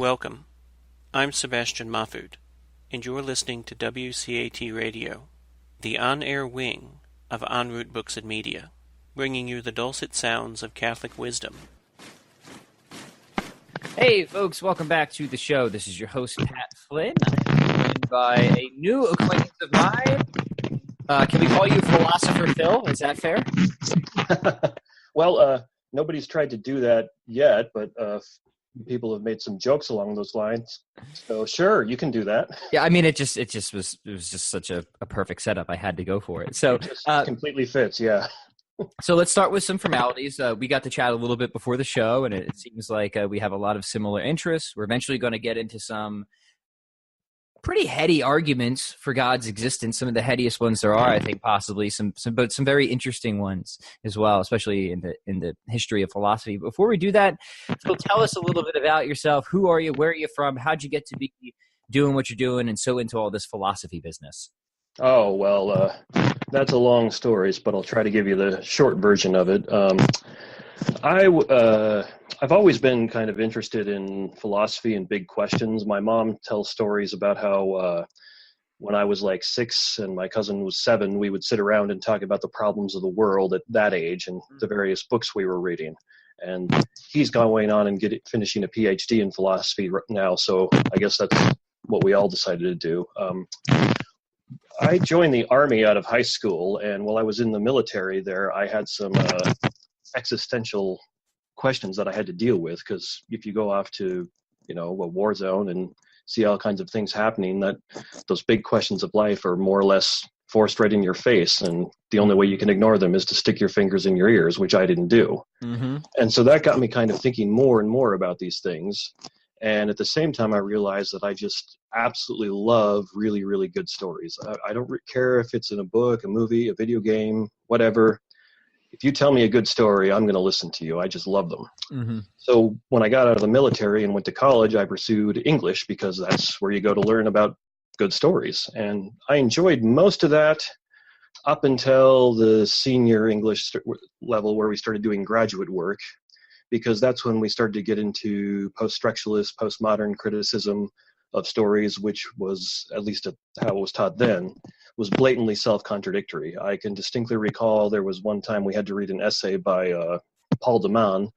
Welcome. I'm Sebastian Mahfood, and you're listening to WCAT Radio, the on-air wing of En route Books and Media, bringing you the dulcet sounds of Catholic wisdom. Hey, folks, welcome back to the show. This is your host, Pat Flynn. I'm joined by a new acquaintance of mine. Can we call you Philosopher Phil? Is that fair? Well, nobody's tried to do that yet, but people have made some jokes along those lines. So sure, you can do that. Yeah, I mean, it was just such a perfect setup. I had to go for it. So it just completely fits, yeah. So let's start with some formalities. We got to chat a little bit before the show, and it seems like we have a lot of similar interests. We're eventually going to get into some pretty heady arguments for God's existence, some of the headiest ones there are, I think, possibly but some very interesting ones as well, especially in the history of philosophy. Before we do that, Phil, tell us a little bit about yourself. Who are you? Where are you from? How'd you get to be doing what you're doing and so into all this philosophy business? Oh, well, that's a long story, but I'll try to give you the short version of it. I've always been kind of interested in philosophy and big questions. My mom tells stories about how when I was like 6 and my cousin was 7, we would sit around and talk about the problems of the world at that age and the various books we were reading. And he's going on and finishing a PhD in philosophy now, so I guess that's what we all decided to do. I joined the Army out of high school, and while I was in the military there, I had some existential questions that I had to deal with, because if you go off to, a war zone and see all kinds of things happening, that those big questions of life are more or less forced right in your face, and the only way you can ignore them is to stick your fingers in your ears, which I didn't do. Mm-hmm. And so that got me kind of thinking more and more about these things. And at the same time, I realized that I just absolutely love really, really good stories. I don't care if it's in a book, a movie, a video game, whatever. If you tell me a good story, I'm going to listen to you. I just love them. Mm-hmm. So when I got out of the military and went to college, I pursued English because that's where you go to learn about good stories. And I enjoyed most of that up until the senior English level where we started doing graduate work, because that's when we started to get into post-structuralist, postmodern criticism of stories, which was, at least how it was taught then, was blatantly self-contradictory. I can distinctly recall there was one time we had to read an essay by Paul de Man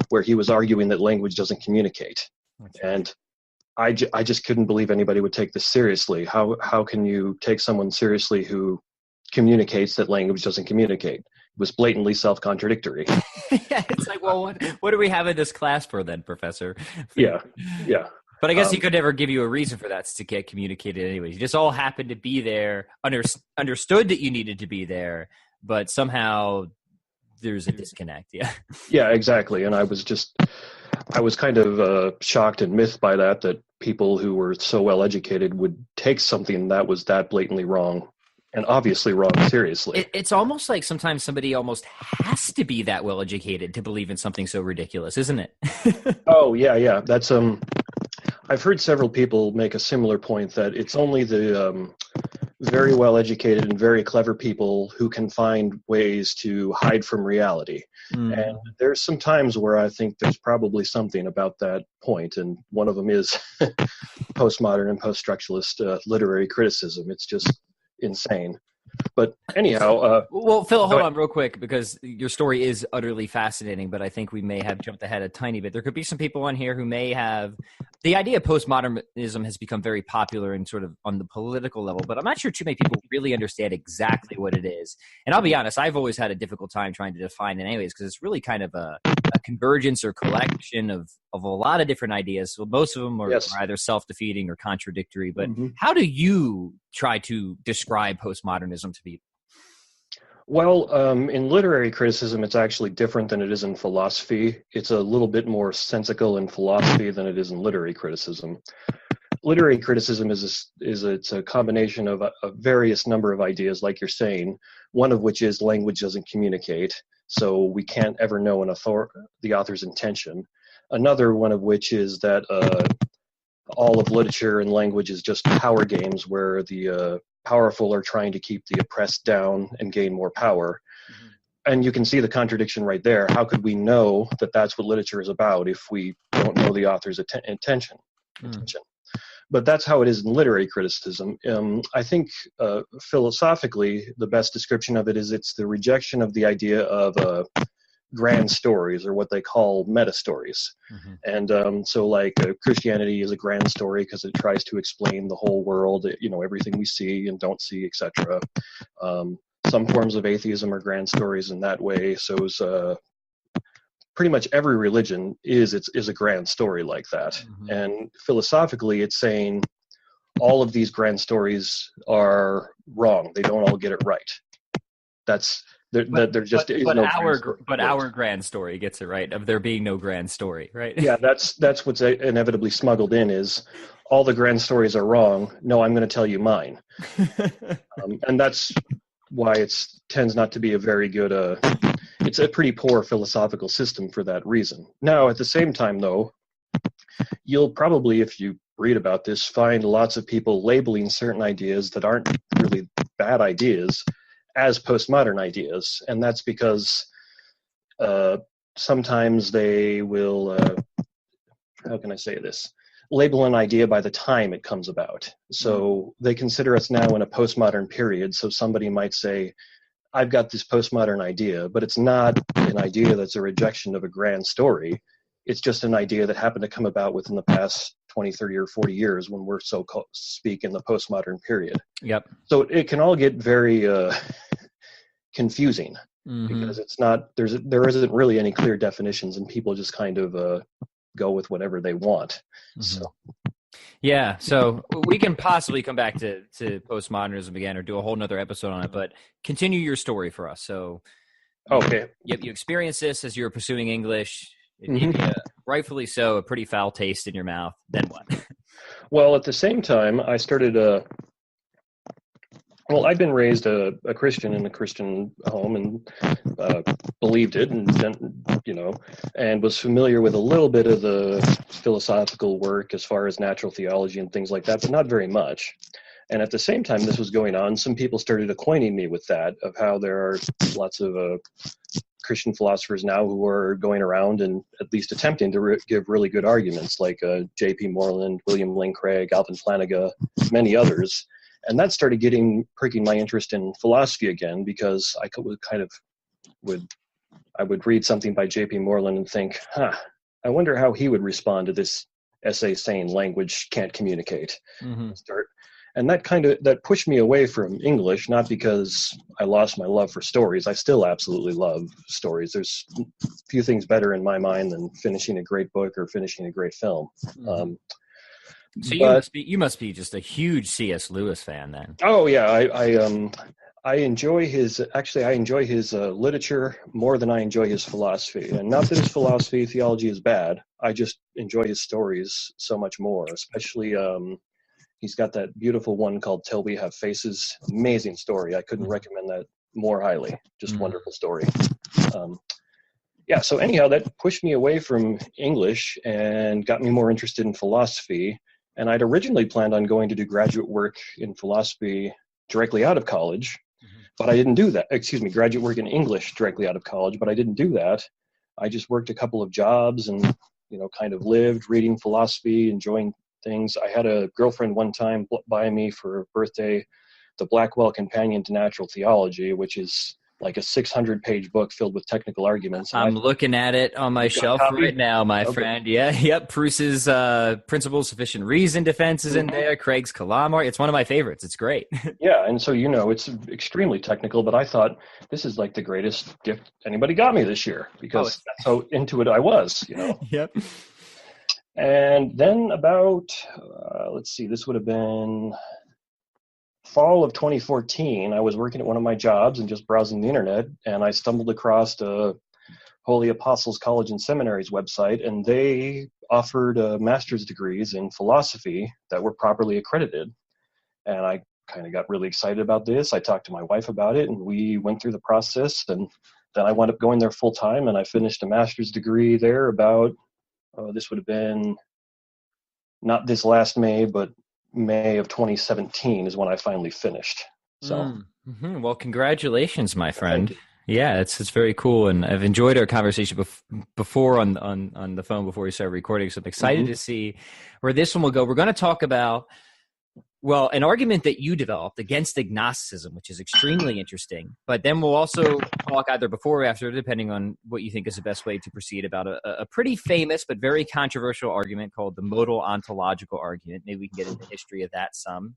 where he was arguing that language doesn't communicate. And I just couldn't believe anybody would take this seriously. How can you take someone seriously who communicates that language doesn't communicate? It was blatantly self-contradictory. Yeah, it's like, well, what do we have in this class for then, Professor? Yeah. But I guess he could never give you a reason for that to get communicated anyways. You just all happened to be there, understood that you needed to be there, but somehow there's a disconnect. Yeah. Yeah, exactly. And I was kind of shocked and miffed by that people who were so well educated would take something that was that blatantly wrong, and obviously wrong, seriously. It's almost like sometimes somebody almost has to be that well educated to believe in something so ridiculous, isn't it? Oh, yeah. That's I've heard several people make a similar point, that it's only the very well educated and very clever people who can find ways to hide from reality. Mm. And there's some times where I think there's probably something about that point, and one of them is postmodern and post-structuralist literary criticism. It's just insane. But anyhow, well, Phil, hold on real quick, because your story is utterly fascinating, but I think we may have jumped ahead a tiny bit. There could be some people on here who may have the idea of postmodernism has become very popular and sort of on the political level, but I'm not sure too many people really understand exactly what it is. And I'll be honest, I've always had a difficult time trying to define it anyways, because it's really kind of a convergence or collection of a lot of different ideas. So most of them are either self-defeating or contradictory, but how do you try to describe postmodernism to people? Well, in literary criticism, it's actually different than it is in philosophy. It's a little bit more sensical in philosophy than it is in literary criticism. Literary criticism it's a combination of a various number of ideas, like you're saying, one of which is language doesn't communicate, so we can't ever know the author's intention. Another one of which is that all of literature and language is just power games where the powerful are trying to keep the oppressed down and gain more power. Mm-hmm. And you can see the contradiction right there. How could we know that that's what literature is about if we don't know the author's intention? contention. But that's how it is in literary criticism. I think philosophically, the best description of it is it's the rejection of the idea of grand stories, or what they call meta stories. And so like Christianity is a grand story because it tries to explain the whole world, everything we see and don't see, etc. Some forms of atheism are grand stories in that way. So is pretty much every religion is a grand story like that. And philosophically, it's saying all of these grand stories are wrong. They don't all get it right. Our grand story gets it right, of there being no grand story, right? Yeah, that's what's inevitably smuggled in, is all the grand stories are wrong. No, I'm going to tell you mine. And that's why it tends not to be a very good, it's a pretty poor philosophical system for that reason. Now, at the same time, though, you'll probably, if you read about this, find lots of people labeling certain ideas that aren't really bad ideas as postmodern ideas. And that's because sometimes they will, how can I say this? Label an idea by the time it comes about. So they consider us now in a postmodern period. So somebody might say, I've got this postmodern idea, but it's not an idea that's a rejection of a grand story. It's just an idea that happened to come about within the past 20, 30, or 40 years when we're speak in the postmodern period. Yep. So it can all get very confusing because it's not, there isn't really any clear definitions, and people just kind of go with whatever they want. So. Yeah, so we can possibly come back to postmodernism again, or do a whole nother episode on it, but continue your story for us. So, okay. You experienced this as you were pursuing English. It gave you, rightfully so, a pretty foul taste in your mouth. Then what? Well, at the same time, I started I'd been raised a Christian in a Christian home, and believed it, and was familiar with a little bit of the philosophical work as far as natural theology and things like that, but not very much. And at the same time this was going on, some people started acquainting me with that, of how there are lots of Christian philosophers now who are going around and at least attempting to give really good arguments, like J.P. Moreland, William Lane Craig, Alvin Flanagan, many others. And that started pricking my interest in philosophy again, because I would read something by J.P. Moreland and think, I wonder how he would respond to this essay saying language can't communicate. And that pushed me away from English, not because I lost my love for stories. I still absolutely love stories. There's few things better in my mind than finishing a great book or finishing a great film. So you must be just a huge C.S. Lewis fan then. Oh yeah, I enjoy his literature more than I enjoy his philosophy. And not that his theology is bad. I just enjoy his stories so much more. Especially he's got that beautiful one called Till We Have Faces. Amazing story. I couldn't recommend that more highly. Just wonderful story. So anyhow, that pushed me away from English and got me more interested in philosophy. And I'd originally planned on going to do graduate work in philosophy directly out of college, but I didn't do that. Graduate work in English directly out of college, but I didn't do that. I just worked a couple of jobs and, kind of lived reading philosophy, enjoying things. I had a girlfriend one time buy me for a birthday the Blackwell Companion to Natural Theology, which is like a 600-page book filled with technical arguments. I'm looking at it on my shelf right now, my friend. Yeah, yep. Proust's Principle of Sufficient Reason defense is in there. Craig's Calamar. It's one of my favorites. It's great. Yeah, and so, it's extremely technical, but I thought this is like the greatest gift anybody got me this year, because that's how into it I was, Yep. And then about, this would have been fall of 2014, I was working at one of my jobs and just browsing the internet, and I stumbled across a Holy Apostles College and Seminary's website, and they offered master's degrees in philosophy that were properly accredited. And I kind of got really excited about this. I talked to my wife about it, and we went through the process, and then I wound up going there full time, and I finished a master's degree there about, this would have been not this last May, but May of 2017 is when I finally finished. So, Well, congratulations, my friend. Yeah, it's very cool, and I've enjoyed our conversation before on the phone before we started recording. So I'm excited to see where this one will go. We're going to talk about, well, an argument that you developed against agnosticism, which is extremely interesting. But then we'll also talk either before or after, depending on what you think is the best way to proceed, about a pretty famous but very controversial argument called the modal ontological argument. Maybe we can get into the history of that some.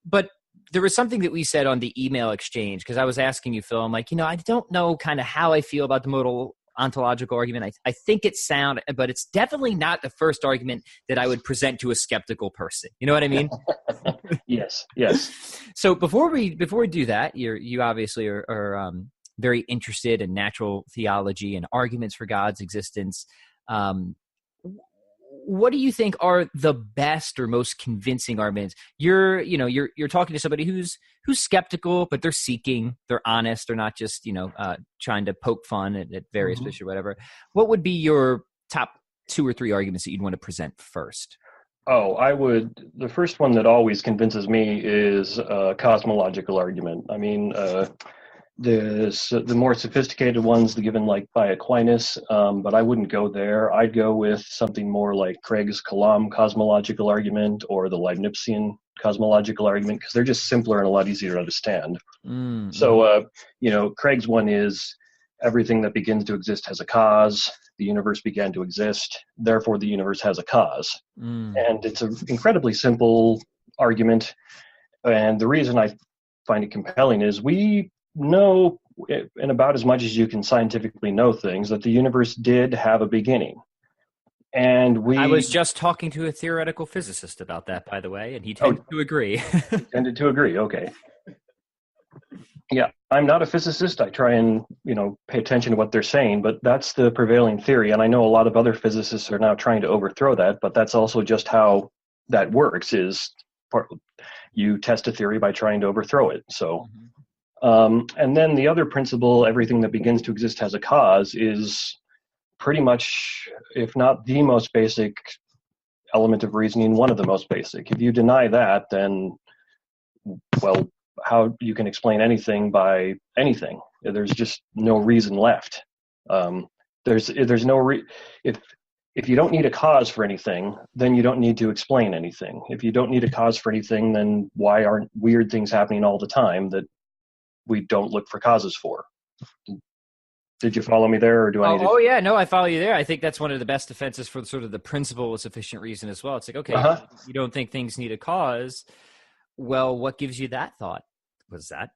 But there was something that we said on the email exchange, because I was asking you, Phil, I'm like, I don't know kind of how I feel about the modal ontological argument. I think it's sound, but it's definitely not the first argument that I would present to a skeptical person. You know what I mean? Yes. So before we do that, you obviously are very interested in natural theology and arguments for God's existence. What do you think are the best or most convincing arguments? You're talking to somebody who's skeptical, but they're seeking, they're honest, they're not just trying to poke fun at various fish or whatever. What would be your top 2 or 3 arguments that you'd want to present first? The first one that always convinces me is a cosmological argument. I mean, the more sophisticated ones, given like by Aquinas, but I wouldn't go there. I'd go with something more like Craig's Kalam cosmological argument or the Leibnizian cosmological argument, because they're just simpler and a lot easier to understand. Mm-hmm. So, Craig's one is everything that begins to exist has a cause. The universe began to exist, therefore the universe has a cause. And it's an incredibly simple argument. And the reason I find it compelling is we know, in about as much as you can scientifically know things, that the universe did have a beginning. And I was just talking to a theoretical physicist about that, by the way, and he tended to agree. He tended to agree, okay. Yeah, I'm not a physicist. I try and, pay attention to what they're saying, but that's the prevailing theory. And I know a lot of other physicists are now trying to overthrow that, but that's also just how that works, is you test a theory by trying to overthrow it. So, and then the other principle, everything that begins to exist has a cause, is pretty much, if not the most basic element of reasoning, one of the most basic. If you deny that, then, well, how you can explain anything by anything? There's just no reason left. There's no if you don't need a cause for anything, then you don't need to explain anything. If you don't need a cause for anything, then why aren't weird things happening all the time that we don't look for causes for? Did you follow me there, or do I need to? Oh, yeah, no, I follow you there. I think that's one of the best defenses for sort of the principle of sufficient reason as well. It's like, okay, you don't think things need a cause. Well, what gives you that thought? Was that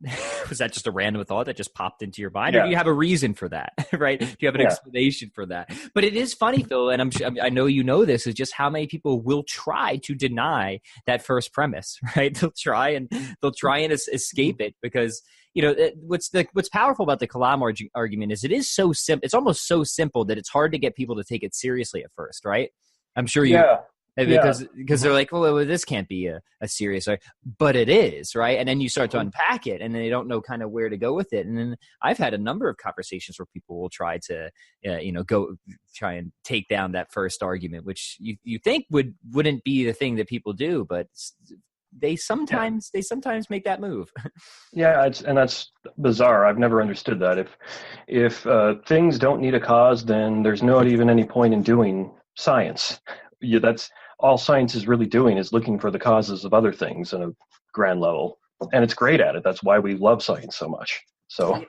just a random thought that just popped into your mind, or do you have a reason for that? Right? Do you have an explanation for that? But it is funny, Phil, and I know you know this, is just how many people will try to deny that first premise, right? They'll try and escape it, because what's powerful about the Kalam argument is it is so simple. It's almost so simple that it's hard to get people to take it seriously at first, right? I'm sure you. Yeah. Because they're like, well, this can't be a serious, but it is, right? And then you start to unpack it, and then they don't know kind of where to go with it. And then I've had a number of conversations where people will try to, try and take down that first argument, which you think wouldn't be the thing that people do, but they sometimes make that move. Yeah, that's bizarre. I've never understood that. If things don't need a cause, then there's not even any point in doing science. That's all science is really doing, is looking for the causes of other things on a grand level, and it's great at it. That's why we love science so much. So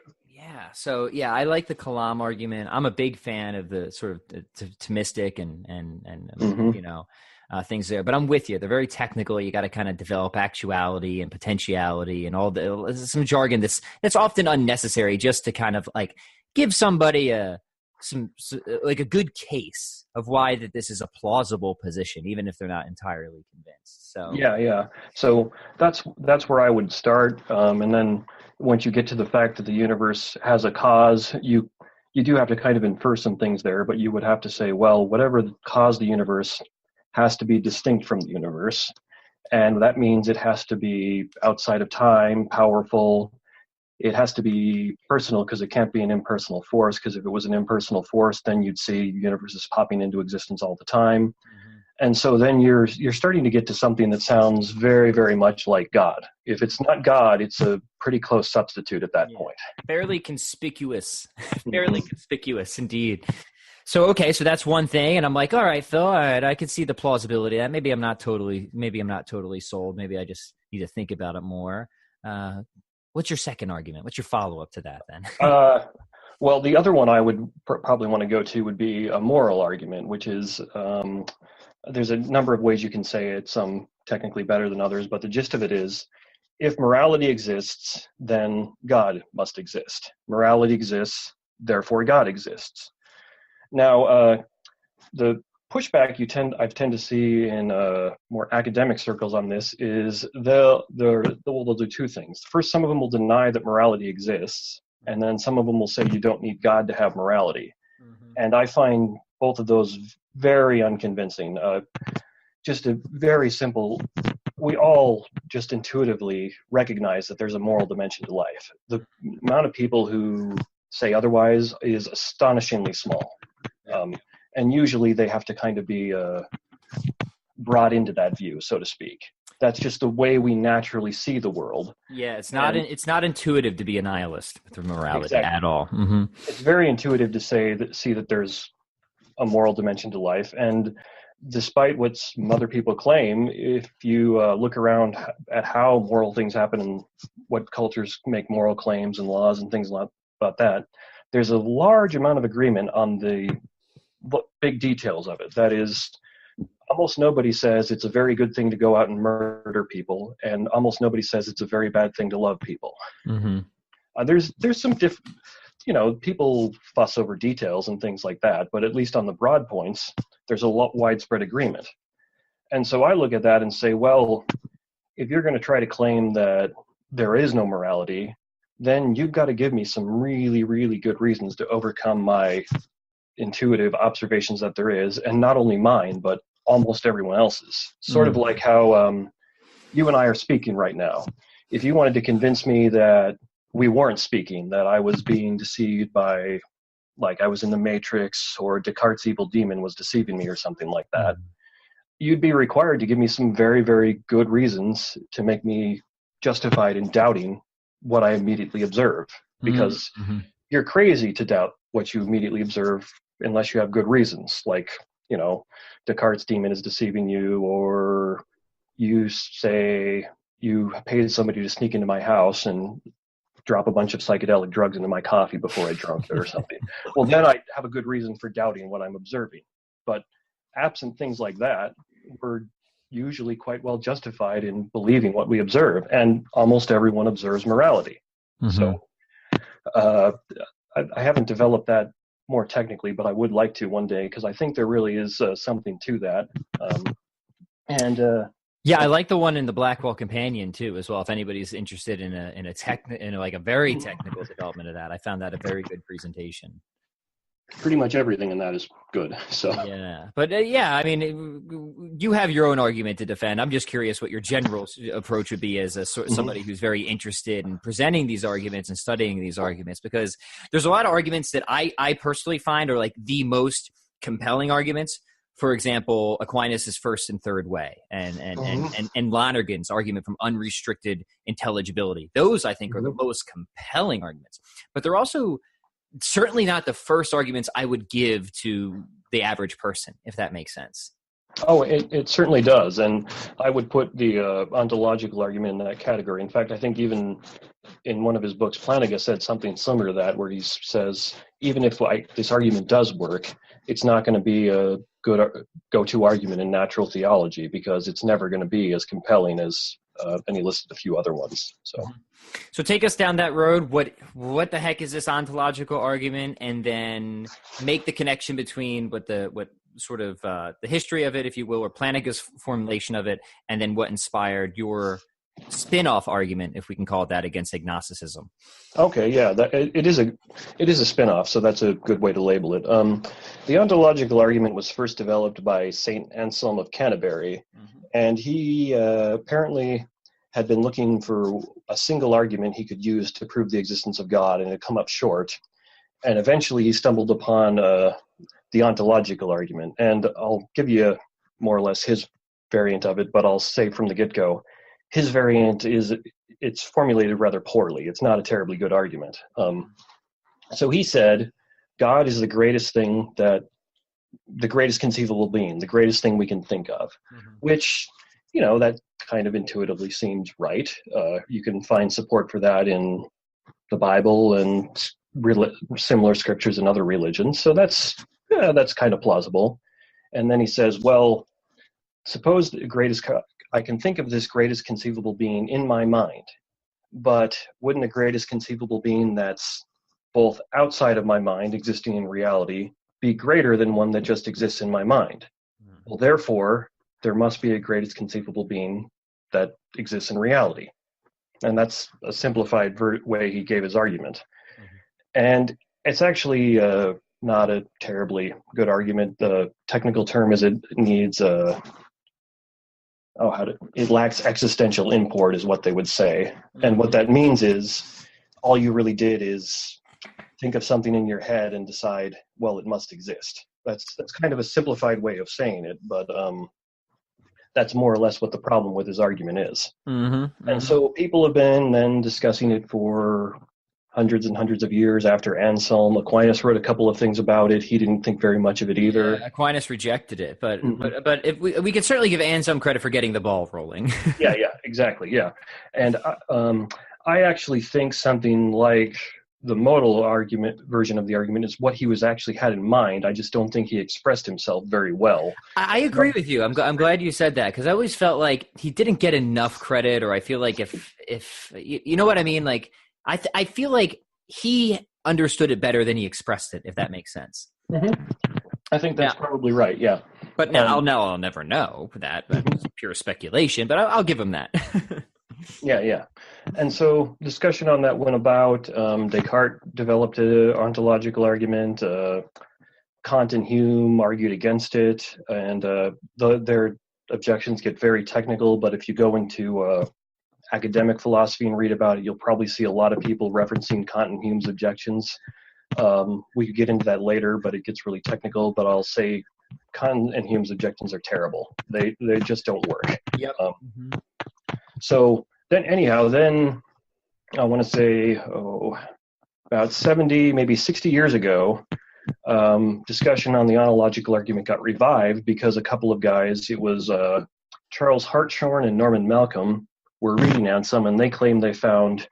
I like the Kalam argument. I'm a big fan of the sort of Thomistic and things there, but I'm with you. They're very technical. You got to kind of develop actuality and potentiality and all some jargon that's often unnecessary, just to kind of like give somebody a good case of why that this is a plausible position, even if they're not entirely convinced. So so that's where I would start, and then once you get to the fact that the universe has a cause, you do have to kind of infer some things there, but you would have to say, well, whatever caused the universe has to be distinct from the universe, and that means it has to be outside of time, powerful. It has to be personal, because it can't be an impersonal force, because if it was an impersonal force, then you'd see universes popping into existence all the time. Mm-hmm. And so then you're starting to get to something that sounds very, very much like God. If it's not God, it's a pretty close substitute at that point. Fairly conspicuous. Fairly conspicuous indeed. So, okay, so that's one thing. And I'm like, all right, Phil, all right, I can see the plausibility of that. Maybe I'm not totally sold. Maybe I just need to think about it more. What's your second argument? What's your follow-up to that then? Well, the other one I would probably want to go to would be a moral argument, which is there's a number of ways you can say it, some technically better than others, but the gist of it is, if morality exists, then God must exist. Morality exists, therefore God exists. Now, the pushback I've tend to see in more academic circles on this is they'll do two things. First, some of them will deny that morality exists, and then some of them will say you don't need God to have morality. Mm-hmm. And I find both of those very unconvincing. Just a very simple, we all just intuitively recognize that there's a moral dimension to life. The amount of people who say otherwise is astonishingly small. And usually they have to kind of be brought into that view, so to speak. That's just the way we naturally see the world. Yeah, it's not intuitive to be a nihilist with morality at all. Mm-hmm. It's very intuitive to see that there's a moral dimension to life. And despite what some other people claim, if you look around at how moral things happen and what cultures make moral claims and laws and things about that, there's a large amount of agreement on the big details of it. That is, almost nobody says it's a very good thing to go out and murder people, and almost nobody says it's a very bad thing to love people. Mm-hmm. There's some people fuss over details and things like that, but at least on the broad points, there's a widespread agreement. And so I look at that and say, well, if you're going to try to claim that there is no morality, then you've got to give me some really, really good reasons to overcome my intuitive observations that there is, and not only mine, but almost everyone else's. Sort of like how you and I are speaking right now. If you wanted to convince me that we weren't speaking, that I was being deceived by, like I was in the Matrix, or Descartes' evil demon was deceiving me or something like that, you'd be required to give me some very, very good reasons to make me justified in doubting what I immediately observe. Because you're crazy to doubt what you immediately observe unless you have good reasons, like, Descartes' demon is deceiving you, or you say you paid somebody to sneak into my house and drop a bunch of psychedelic drugs into my coffee before I drank it or something. Well, then I have a good reason for doubting what I'm observing. But absent things like that, we're usually quite well justified in believing what we observe, and almost everyone observes morality. Mm-hmm. So I haven't developed that more technically, but I would like to one day, because I think there really is something to that. Yeah, I like the one in the Blackwell Companion too, as well. If anybody's interested in a very technical development of that, I found that a very good presentation. Pretty much everything in that is good. So yeah, but I mean, you have your own argument to defend. I'm just curious what your general approach would be as somebody who's very interested in presenting these arguments and studying these arguments, because there's a lot of arguments that I personally find are like the most compelling arguments. For example, Aquinas' first and third way, and Lonergan's argument from unrestricted intelligibility. Those, I think, are the most compelling arguments. But they're also certainly not the first arguments I would give to the average person, if that makes sense. Oh, it certainly does. And I would put the ontological argument in that category. In fact, I think even in one of his books, Flanagan said something similar to that, where he says, even if this argument does work, it's not going to be a good go-to argument in natural theology, because it's never going to be as compelling as, and he listed a few other ones. So take us down that road. What the heck is this ontological argument? And then make the connection between what sort of the history of it, if you will, or Plantinga's formulation of it, and then what inspired your spin-off argument, if we can call it that, against agnosticism. Okay, yeah, it is a spin-off, so that's a good way to label it. The ontological argument was first developed by Saint Anselm of Canterbury, and he apparently had been looking for a single argument he could use to prove the existence of God, and had come up short. And eventually he stumbled upon the ontological argument. And I'll give you more or less his variant of it, but I'll say from the get-go, his variant is it's formulated rather poorly. It's not a terribly good argument. So he said, God is the greatest conceivable being, the greatest thing we can think of, which, that kind of intuitively seems right. You can find support for that in the Bible and similar scriptures in other religions. So that's kind of plausible. And then he says, well, suppose I can think of this greatest conceivable being in my mind, but wouldn't the greatest conceivable being that's both outside of my mind, existing in reality, be greater than one that just exists in my mind? Well, therefore, there must be a greatest conceivable being that exists in reality. And that's a simplified way he gave his argument. And it's actually not a terribly good argument. The technical term is it needs it lacks existential import is what they would say. And what that means is all you really did is think of something in your head and decide, well, it must exist. That's kind of a simplified way of saying it, but that's more or less what the problem with his argument is. And so people have been then discussing it for hundreds and hundreds of years after Anselm. Aquinas wrote a couple of things about it. He didn't think very much of it either. Yeah, Aquinas rejected it, but if we can certainly give Anselm credit for getting the ball rolling. yeah, exactly, yeah. And I actually think something like the modal version of the argument is what he was actually had in mind. I just don't think he expressed himself very well. I agree with you. I'm glad you said that, because I always felt like he didn't get enough credit, or I feel like if you know what I mean, like I feel like he understood it better than he expressed it, if that makes sense. I think that's probably right. Yeah, but now I'll never know that. That's pure speculation, but I'll give him that. Yeah. And so discussion on that went about. Descartes developed an ontological argument. Kant and Hume argued against it, and their objections get very technical. But if you go into academic philosophy and read about it, you'll probably see a lot of people referencing Kant and Hume's objections. We could get into that later, but it gets really technical. But I'll say Kant and Hume's objections are terrible. They just don't work. Yep. So then I want to say, about 70, maybe 60 years ago, discussion on the ontological argument got revived because a couple of guys, it was Charles Hartshorne and Norman Malcolm, were reading Anselm, and they claimed they found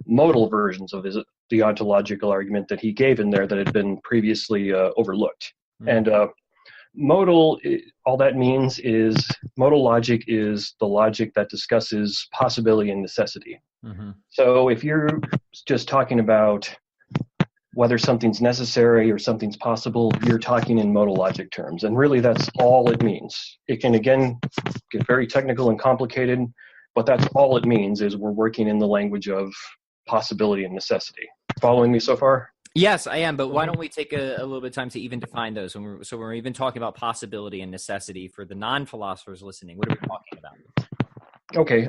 modal versions of the ontological argument that he gave in there that had been previously overlooked. And modal, all that means is modal logic is the logic that discusses possibility and necessity. So if you're just talking about whether something's necessary or something's possible, you're talking in modal logic terms. And really that's all it means. It can, again, get very technical and complicated, but that's all it means is we're working in the language of possibility and necessity. Following me so far? Yes, I am, but why don't we take a little bit of time to even define those? So we're even talking about possibility and necessity for the non-philosophers listening. What are we talking about? Okay,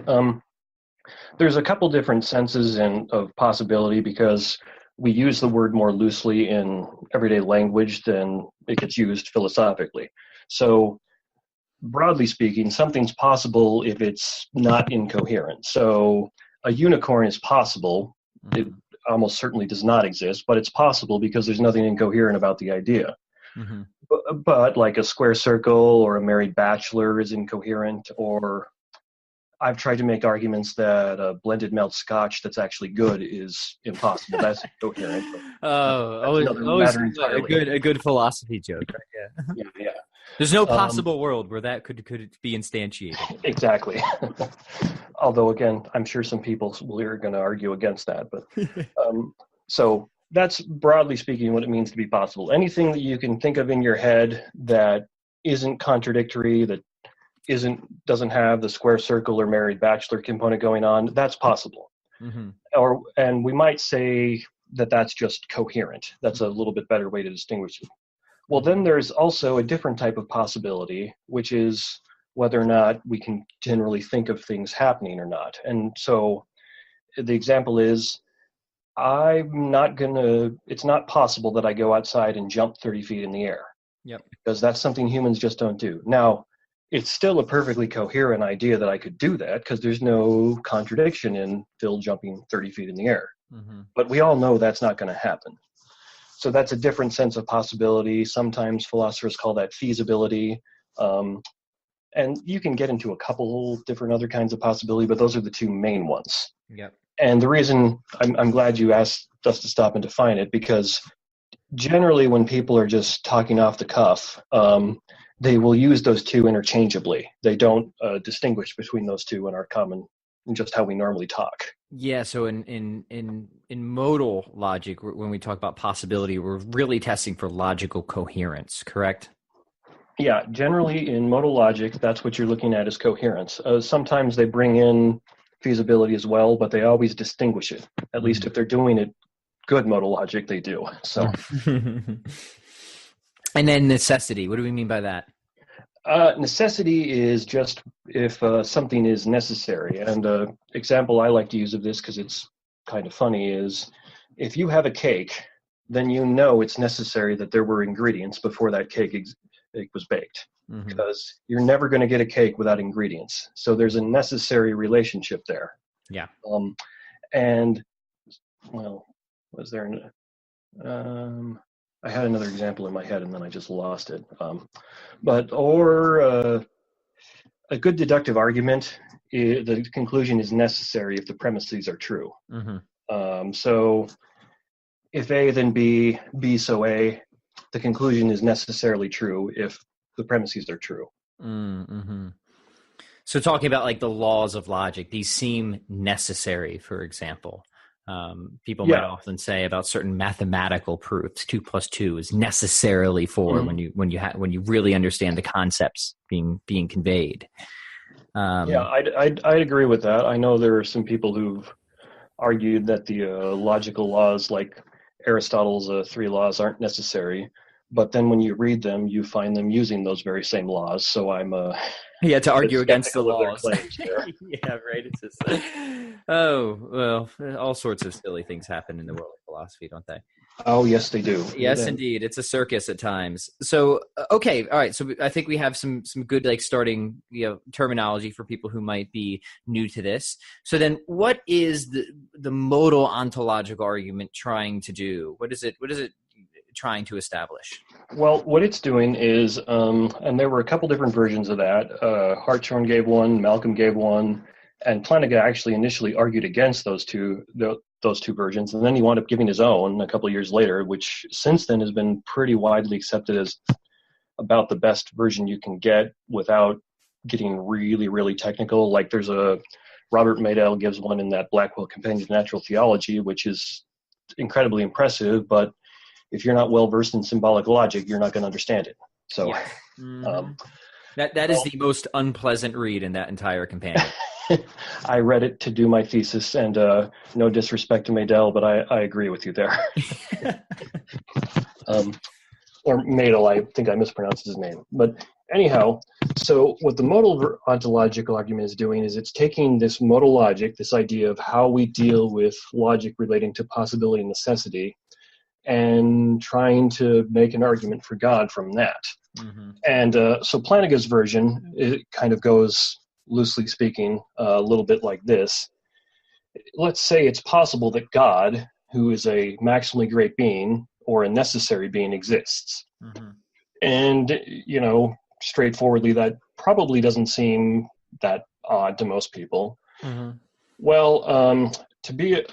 there's a couple different senses of possibility because we use the word more loosely in everyday language than it gets used philosophically. So broadly speaking, something's possible if it's not incoherent. So a unicorn is possible. It almost certainly does not exist, but it's possible because there's nothing incoherent about the idea. But like a square circle or a married bachelor is incoherent, or I've tried to make arguments that a blended malt scotch that's actually good is impossible. That's incoherent. Always a good philosophy joke. Right? Yeah. There's no possible world where that could be instantiated. Exactly. Although, again, I'm sure some people are going to argue against that. But so that's broadly speaking what it means to be possible. Anything that you can think of in your head that isn't contradictory, that doesn't have the square circle or married bachelor component going on, that's possible. And we might say that that's just coherent. That's a little bit better way to distinguish it. Well, then there's also a different type of possibility, which is whether or not we can generally think of things happening or not. And so the example is, it's not possible that I go outside and jump 30 feet in the air. Yep. Because that's something humans just don't do. Now, it's still a perfectly coherent idea that I could do that because there's no contradiction in Phil jumping 30 feet in the air. Mm-hmm. But we all know that's not going to happen. So that's a different sense of possibility. Sometimes philosophers call that feasibility. And you can get into a couple different other kinds of possibility, but those are the two main ones. Yep. And the reason I'm glad you asked us to stop and define it, because generally when people are just talking off the cuff, they will use those two interchangeably. They don't distinguish between those two in our common, in just how we normally talk. Yeah. So in modal logic, when we talk about possibility, we're really testing for logical coherence, correct? Yeah, generally in modal logic, that's what you're looking at is coherence. Sometimes they bring in feasibility as well, but they always distinguish it. At least if they're doing it good modal logic, they do. So, and then necessity. What do we mean by that? necessity is just if something is necessary. And example I like to use of this because it's kind of funny is if you have a cake, then you know it's necessary that there were ingredients before that cake was baked. Because you're never going to get a cake without ingredients. So there's a necessary relationship there. Yeah. And, well, was there I had another example in my head and then I just lost it. A good deductive argument, the conclusion is necessary if the premises are true. So if A, then B, B, so A, the conclusion is necessarily true if the premises are true. So talking about like the laws of logic, these seem necessary, for example. People might often say about certain mathematical proofs, 2 + 2 is necessarily 4 when you really understand the concepts being conveyed. I'd agree with that. I know there are some people who've argued that the logical laws like Aristotle's 3 laws aren't necessary, but then when you read them, you find them using those very same laws. So I'm to argue against the laws. Yeah, right. It's just all sorts of silly things happen in the world of philosophy, don't they? Oh, yes, they do. Yes, indeed. It's a circus at times. So, okay. All right. So I think we have some good, like, starting, terminology for people who might be new to this. So then what is the modal ontological argument trying to do? What is it trying to establish? Well, what it's doing is, and there were a couple different versions of that. Hartshorne gave one, Malcolm gave one, and Plantinga actually initially argued against those two versions, and then he wound up giving his own a couple of years later, which since then has been pretty widely accepted as about the best version you can get without getting really, really technical. Like there's Robert Maydell gives one in that Blackwell Companion to Natural Theology, which is incredibly impressive, but if you're not well versed in symbolic logic, you're not going to understand it. So that is the most unpleasant read in that entire companion. I read it to do my thesis, and no disrespect to Maydell, but I agree with you there. Or Maydell, I think I mispronounced his name. But anyhow, so what the modal ontological argument is doing is it's taking this modal logic, this idea of how we deal with logic relating to possibility and necessity, and trying to make an argument for God from that. And so Plantinga's version, it kind of goes, loosely speaking, a little bit like this. Let's say it's possible that God, who is a maximally great being or a necessary being, exists. And, straightforwardly, that probably doesn't seem that odd to most people. Well, to be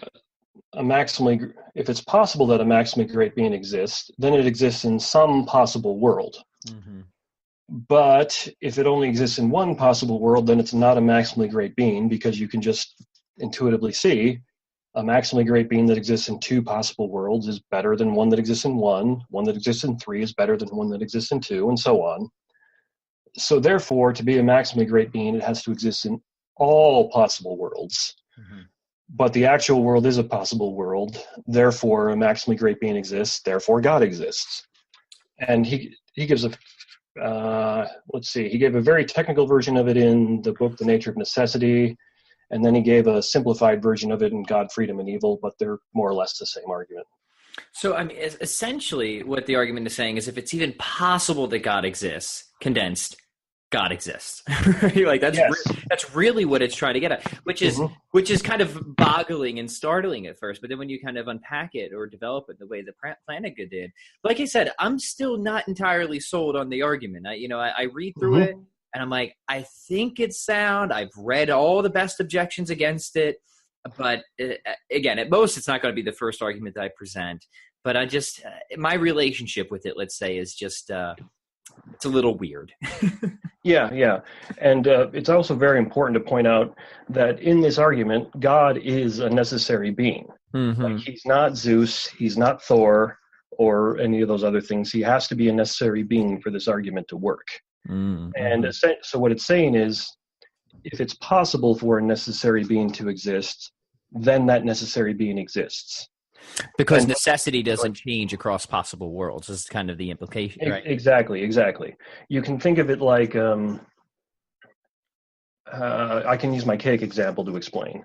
if it's possible that a maximally great being exists, then it exists in some possible world. But if it only exists in one possible world, then it's not a maximally great being, because you can just intuitively see a maximally great being that exists in 2 possible worlds is better than one that exists in 1. One that exists in 3 is better than one that exists in 2, and so on. So therefore, to be a maximally great being, it has to exist in all possible worlds. But the actual world is a possible world. Therefore, a maximally great being exists. Therefore, God exists. And he gives he gave a very technical version of it in the book, The Nature of Necessity. And then he gave a simplified version of it in God, Freedom, and Evil, but they're more or less the same argument. So, I mean, essentially what the argument is saying is if it's even possible that God exists, condensed, God exists. Right? Like that's really what it's trying to get at, which is kind of boggling and startling at first, but then when you kind of unpack it or develop it the way that Flanagan did, like I said, I'm still not entirely sold on the argument. I read through it and I'm like, I think it's sound. I've read all the best objections against it, but again, at most, it's not going to be the first argument that I present. But I just my relationship with it, let's say, is just. It's a little weird. Yeah. And it's also very important to point out that in this argument, God is a necessary being. Like, he's not Zeus, he's not Thor, or any of those other things. He has to be a necessary being for this argument to work. And so what it's saying is, if it's possible for a necessary being to exist, then that necessary being exists. Because necessity doesn't change across possible worlds is kind of the implication, right? Exactly. You can think of it like, I can use my cake example to explain.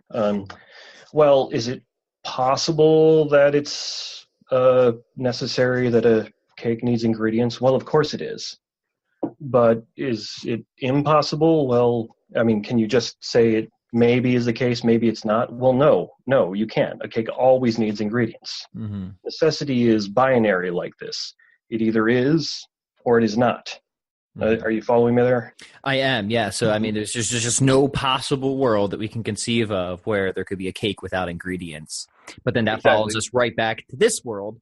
Well, is it possible that it's necessary that a cake needs ingredients? Well, of course it is. But is it impossible? Well, I mean, can you just say it maybe is the case, maybe it's not? Well, no, you can't. A cake always needs ingredients. Necessity is binary like this. It either is or it is not. Are you following me there? I am, yeah. So, I mean, there's just no possible world that we can conceive of where there could be a cake without ingredients. But then that follows us right back to this world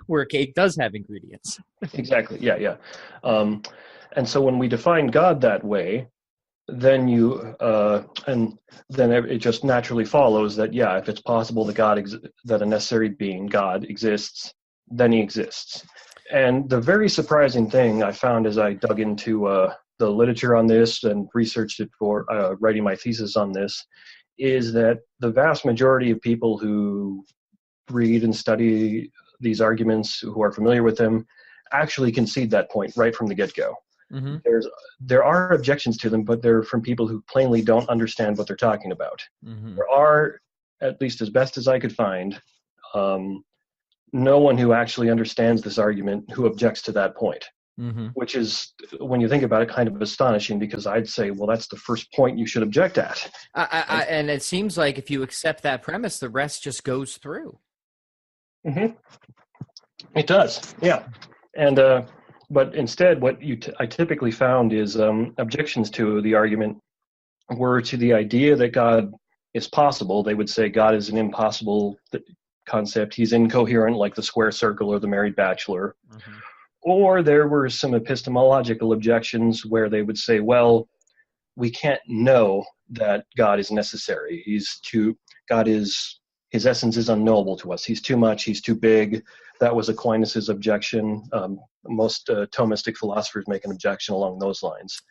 where a cake does have ingredients. Exactly, yeah. And so when we define God that way, then it just naturally follows that, yeah, if it's possible that that a necessary being, God, exists, then he exists. And the very surprising thing I found as I dug into the literature on this and researched it for writing my thesis on this is that the vast majority of people who read and study these arguments, who are familiar with them, actually concede that point right from the get-go. There are objections to them, but they're from people who plainly don't understand what they're talking about. There are, at least as best as I could find, no one who actually understands this argument who objects to that point, which is, when you think about it, kind of astonishing, because I'd say, well, that's the first point you should object at. And it seems like if you accept that premise, the rest just goes through. It does, yeah. And but instead, what I typically found is objections to the argument were to the idea that God is possible. They would say God is an impossible concept. He's incoherent, like the square circle or the married bachelor. Or there were some epistemological objections where they would say, well, we can't know that God is necessary. His essence is unknowable to us. He's too much. He's too big. That was Aquinas's objection. Most Thomistic philosophers make an objection along those lines.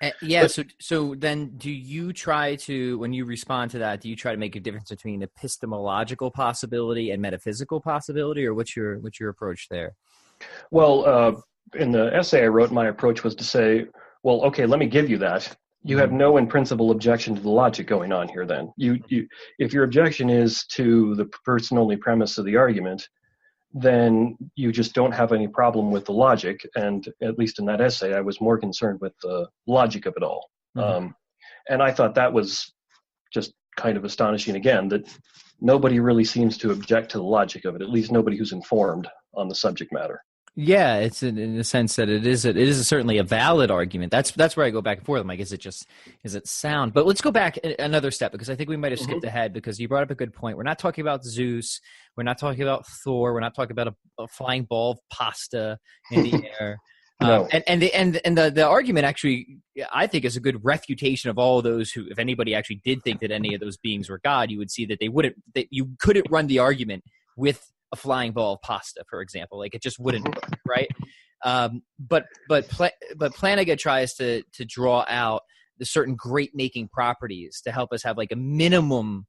So then do you try to, when you respond to that, do you try to make a difference between epistemological possibility and metaphysical possibility, or what's your approach there? Well, in the essay I wrote, my approach was to say, well, okay, let me give you that. You have no in principle objection to the logic going on here then. If your objection is to the person-only premise of the argument, then you just don't have any problem with the logic. And at least in that essay, I was more concerned with the logic of it all. And I thought that was just kind of astonishing again, that nobody really seems to object to the logic of it, at least nobody who's informed on the subject matter. Yeah, it's in the sense that it is certainly a valid argument. That's where I go back and forth. I'm like, is it sound? But let's go back another step, because I think we might have skipped ahead, because you brought up a good point. We're not talking about Zeus. We're not talking about Thor. We're not talking about a flying ball of pasta in the air. No. And the argument actually, I think, is a good refutation of all of those who, if anybody actually did think that any of those beings were God, you would see that you couldn't run the argument with a flying ball of pasta, for example. Like, it just wouldn't work, right? But Flanagan tries to draw out the certain great making properties to help us have like a minimum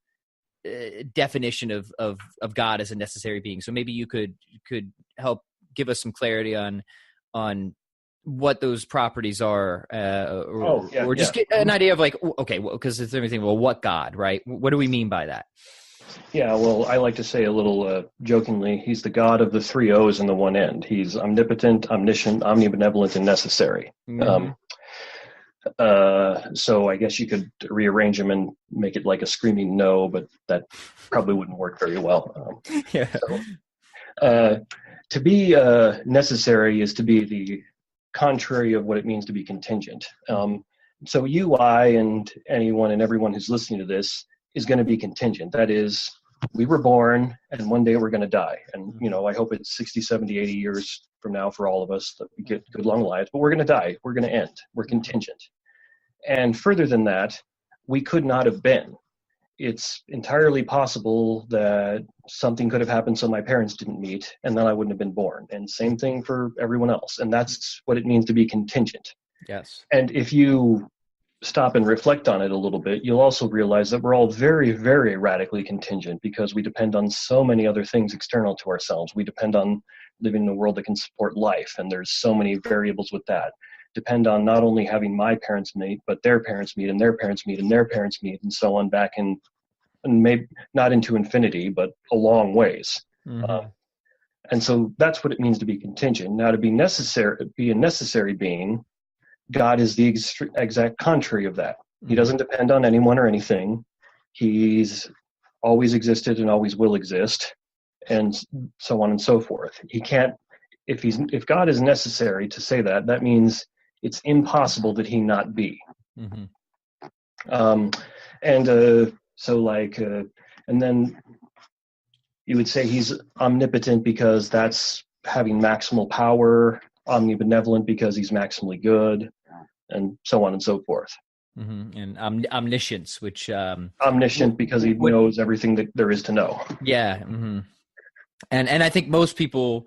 definition of God as a necessary being. So maybe you could help give us some clarity on what those properties are, or just get an idea of like, okay, well, because it's everything. Well, what God, right? What do we mean by that? Yeah, well, I like to say a little jokingly, he's the God of the three O's and the one end. He's omnipotent, omniscient, omnibenevolent, and necessary. So I guess you could rearrange them and make it like a screaming no, but that probably wouldn't work very well. Yeah. To be necessary is to be the contrary of what it means to be contingent. So you, I, and anyone and everyone who's listening to this is going to be contingent. That is, we were born and one day we're going to die. And, I hope it's 60, 70, 80 years from now for all of us that we get good long lives, but we're going to die. We're going to end. We're contingent. And further than that, we could not have been. It's entirely possible that something could have happened so my parents didn't meet, and then I wouldn't have been born. And same thing for everyone else. And that's what it means to be contingent. Yes. And if you stop and reflect on it a little bit, you'll also realize that we're all very, very radically contingent because we depend on so many other things external to ourselves. We depend on living in a world that can support life, and there's so many variables with that. Depend on not only having my parents meet, but their parents meet, and their parents meet, and their parents meet, and so on back in, and maybe not into infinity, but a long ways. Mm-hmm. And so that's what it means to be contingent. Now, to be a necessary being, God is the exact contrary of that. He doesn't depend on anyone or anything. He's always existed and always will exist, and so on and so forth. He can't. If God is necessary, to say that means it's impossible that he not be. Mm-hmm. And then you would say he's omnipotent because that's having maximal power, omnibenevolent because he's maximally good, and so on and so forth. Mm-hmm. And omniscience, which omniscient because he knows everything that there is to know. Yeah. Mm-hmm. And I think most people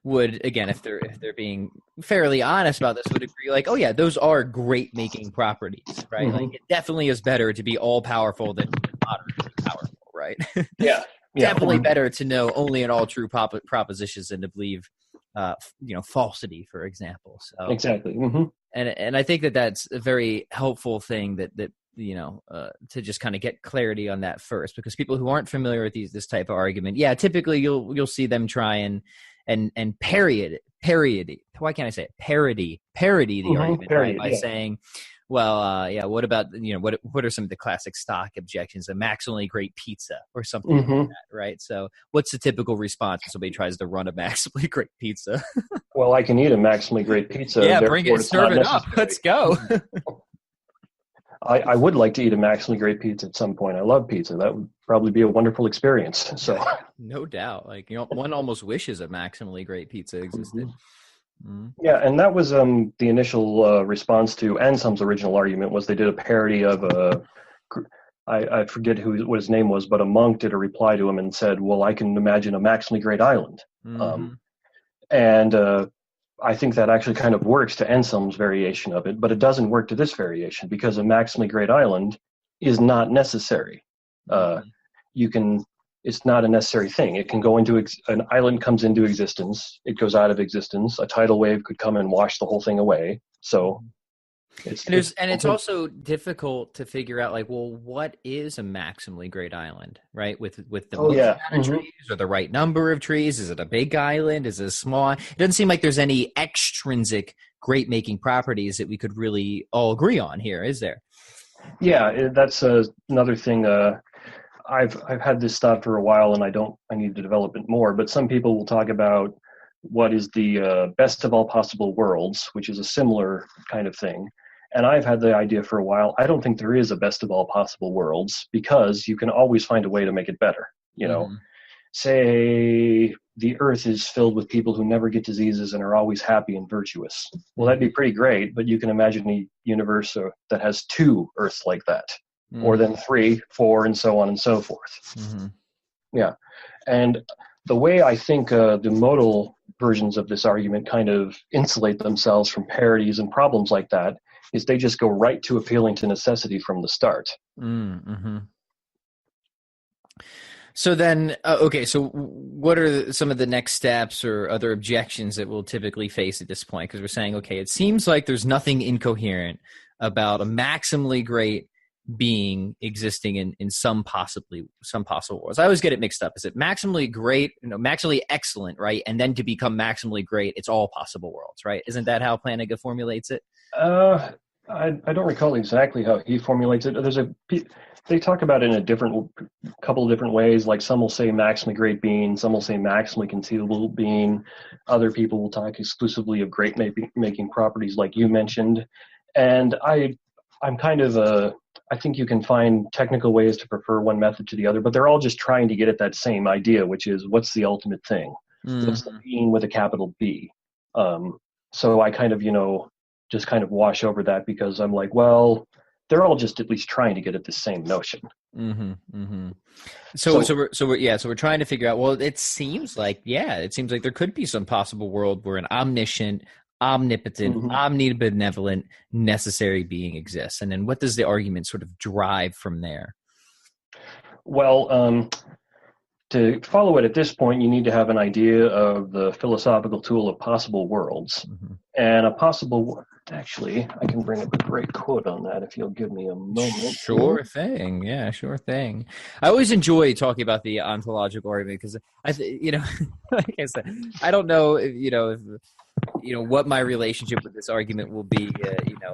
would, again, if they're being fairly honest about this, would agree like, oh yeah, those are great making properties, right? Mm-hmm. Like it definitely is better to be all powerful than moderately powerful, right? Yeah. Definitely better to know only and all true propositions than to believe falsity, for example. So exactly. Mm-hmm. And I think that's a very helpful thing that to just kind of get clarity on that first, because people who aren't familiar with this type of argument, typically you'll see them try and parody the argument, right? By saying, well, what about, what are some of the classic stock objections? A maximally great pizza or something like that, right? So what's the typical response when somebody tries to run a maximally great pizza? Well, I can eat a maximally great pizza. Yeah, bring it, serve it up. Let's go. I would like to eat a maximally great pizza at some point. I love pizza. That would probably be a wonderful experience. So, no doubt. Like, one almost wishes a maximally great pizza existed. Mm-hmm. Yeah, and that was the initial response to Anselm's original argument. Was they did a parody of I forget what his name was, but a monk did a reply to him and said, "Well, I can imagine a maximally great island." Mm-hmm. And I think that actually kind of works to Anselm's variation of it, but it doesn't work to this variation because a maximally great island is not necessary. It's not a necessary thing. It can go into an island comes into existence, it goes out of existence. A tidal wave could come and wash the whole thing away. So it's also difficult to figure out, like, well, what is a maximally great island, right? With the amount of trees or the right number of trees. Is it a big island? Is it a small? It doesn't seem like there's any extrinsic great making properties that we could really all agree on here, is there? Yeah, that's another thing. I've had this thought for a while, and I need to develop it more. But some people will talk about what is the best of all possible worlds, which is a similar kind of thing. And I've had the idea for a while. I don't think there is a best of all possible worlds because you can always find a way to make it better. Say the earth is filled with people who never get diseases and are always happy and virtuous. Well, that'd be pretty great, but you can imagine a universe that has 2 earths like that, or then 3, 4, and so on and so forth. Mm-hmm. Yeah. And the way I think the modal versions of this argument kind of insulate themselves from parodies and problems like that is they just go right to appealing to necessity from the start. Mm-hmm. So then, so what are some of the next steps or other objections that we'll typically face at this point? Because we're saying, okay, it seems like there's nothing incoherent about a maximally great being existing in some possible worlds. I always get it mixed up. Is it maximally great, maximally excellent, right? And then to become maximally great, it's all possible worlds, right? Isn't that how Plantinga formulates it? I don't recall exactly how he formulates it. They talk about it in couple of different ways. Like some will say maximally great being, some will say maximally conceivable being. Other people will talk exclusively of great making properties, like you mentioned. And I'm kind of I think you can find technical ways to prefer one method to the other, but they're all just trying to get at that same idea, which is what's the ultimate thing? What's the being with a capital B? So I kind of, just kind of wash over that because I'm like, well, they're all just at least trying to get at the same notion. Mm-hmm, mm-hmm. So we're trying to figure out. Well, it seems like there could be some possible world where an omniscient, omnipotent, omnibenevolent, necessary being exists, and then what does the argument sort of drive from there? Well, to follow it at this point, you need to have an idea of the philosophical tool of possible worlds. And actually, I can bring up a great quote on that if you'll give me a moment. Sure thing. Yeah, sure thing. I always enjoy talking about the ontological argument because like I said, I don't know if what my relationship with this argument will be,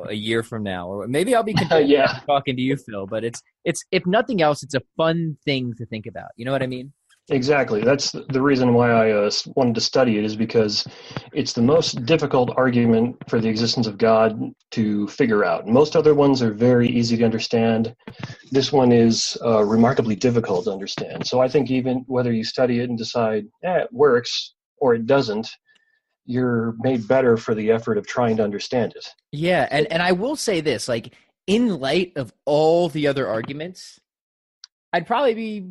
a year from now, or maybe I'll be talking to you, Phil. But it's if nothing else, it's a fun thing to think about. You know what I mean? Exactly. That's the reason why I wanted to study it, is because it's the most difficult argument for the existence of God to figure out. Most other ones are very easy to understand. This one is remarkably difficult to understand. So I think even whether you study it and decide, it works, or it doesn't, you're made better for the effort of trying to understand it. Yeah, and I will say this, like, in light of all the other arguments, I'd probably be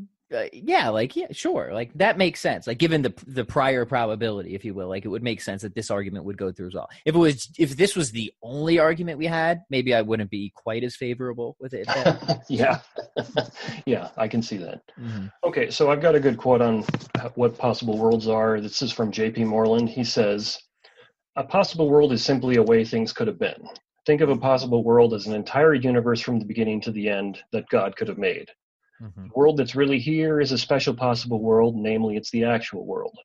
sure. Like, that makes sense. Like, given the prior probability, if you will, like, it would make sense that this argument would go through as well. If this was the only argument we had, maybe I wouldn't be quite as favorable with it. Yeah. Yeah, I can see that. Mm-hmm. Okay, so I've got a good quote on what possible worlds are. This is from J.P. Moreland. He says, "A possible world is simply a way things could have been. Think of a possible world as an entire universe from the beginning to the end that God could have made. The world that's really here is a special possible world, namely it's the actual world.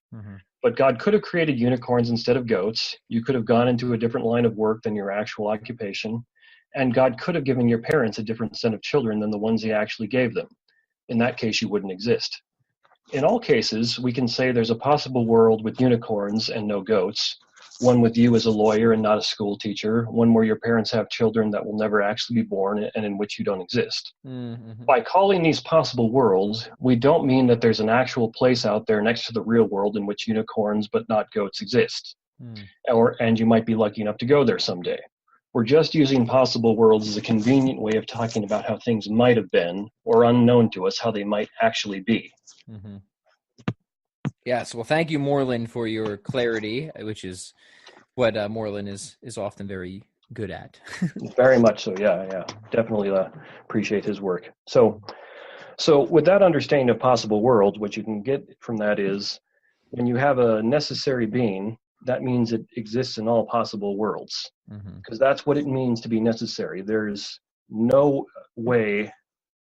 But God could have created unicorns instead of goats. You could have gone into a different line of work than your actual occupation. And God could have given your parents a different set of children than the ones he actually gave them. In that case, you wouldn't exist. In all cases, we can say there's a possible world with unicorns and no goats, one with you as a lawyer and not a school teacher, one where your parents have children that will never actually be born and in which you don't exist. By calling these possible worlds, we don't mean that there's an actual place out there next to the real world in which unicorns but not goats exist. And you might be lucky enough to go there someday. We're just using possible worlds as a convenient way of talking about how things might have been, or unknown to us, how they might actually be." Yes, well, thank you, Moreland, for your clarity, which is what Moreland is often very good at. Very much so, yeah. Definitely appreciate his work. So with that understanding of possible worlds, what you can get from that is, when you have a necessary being, that means it exists in all possible worlds, because that's what it means to be necessary. There's no way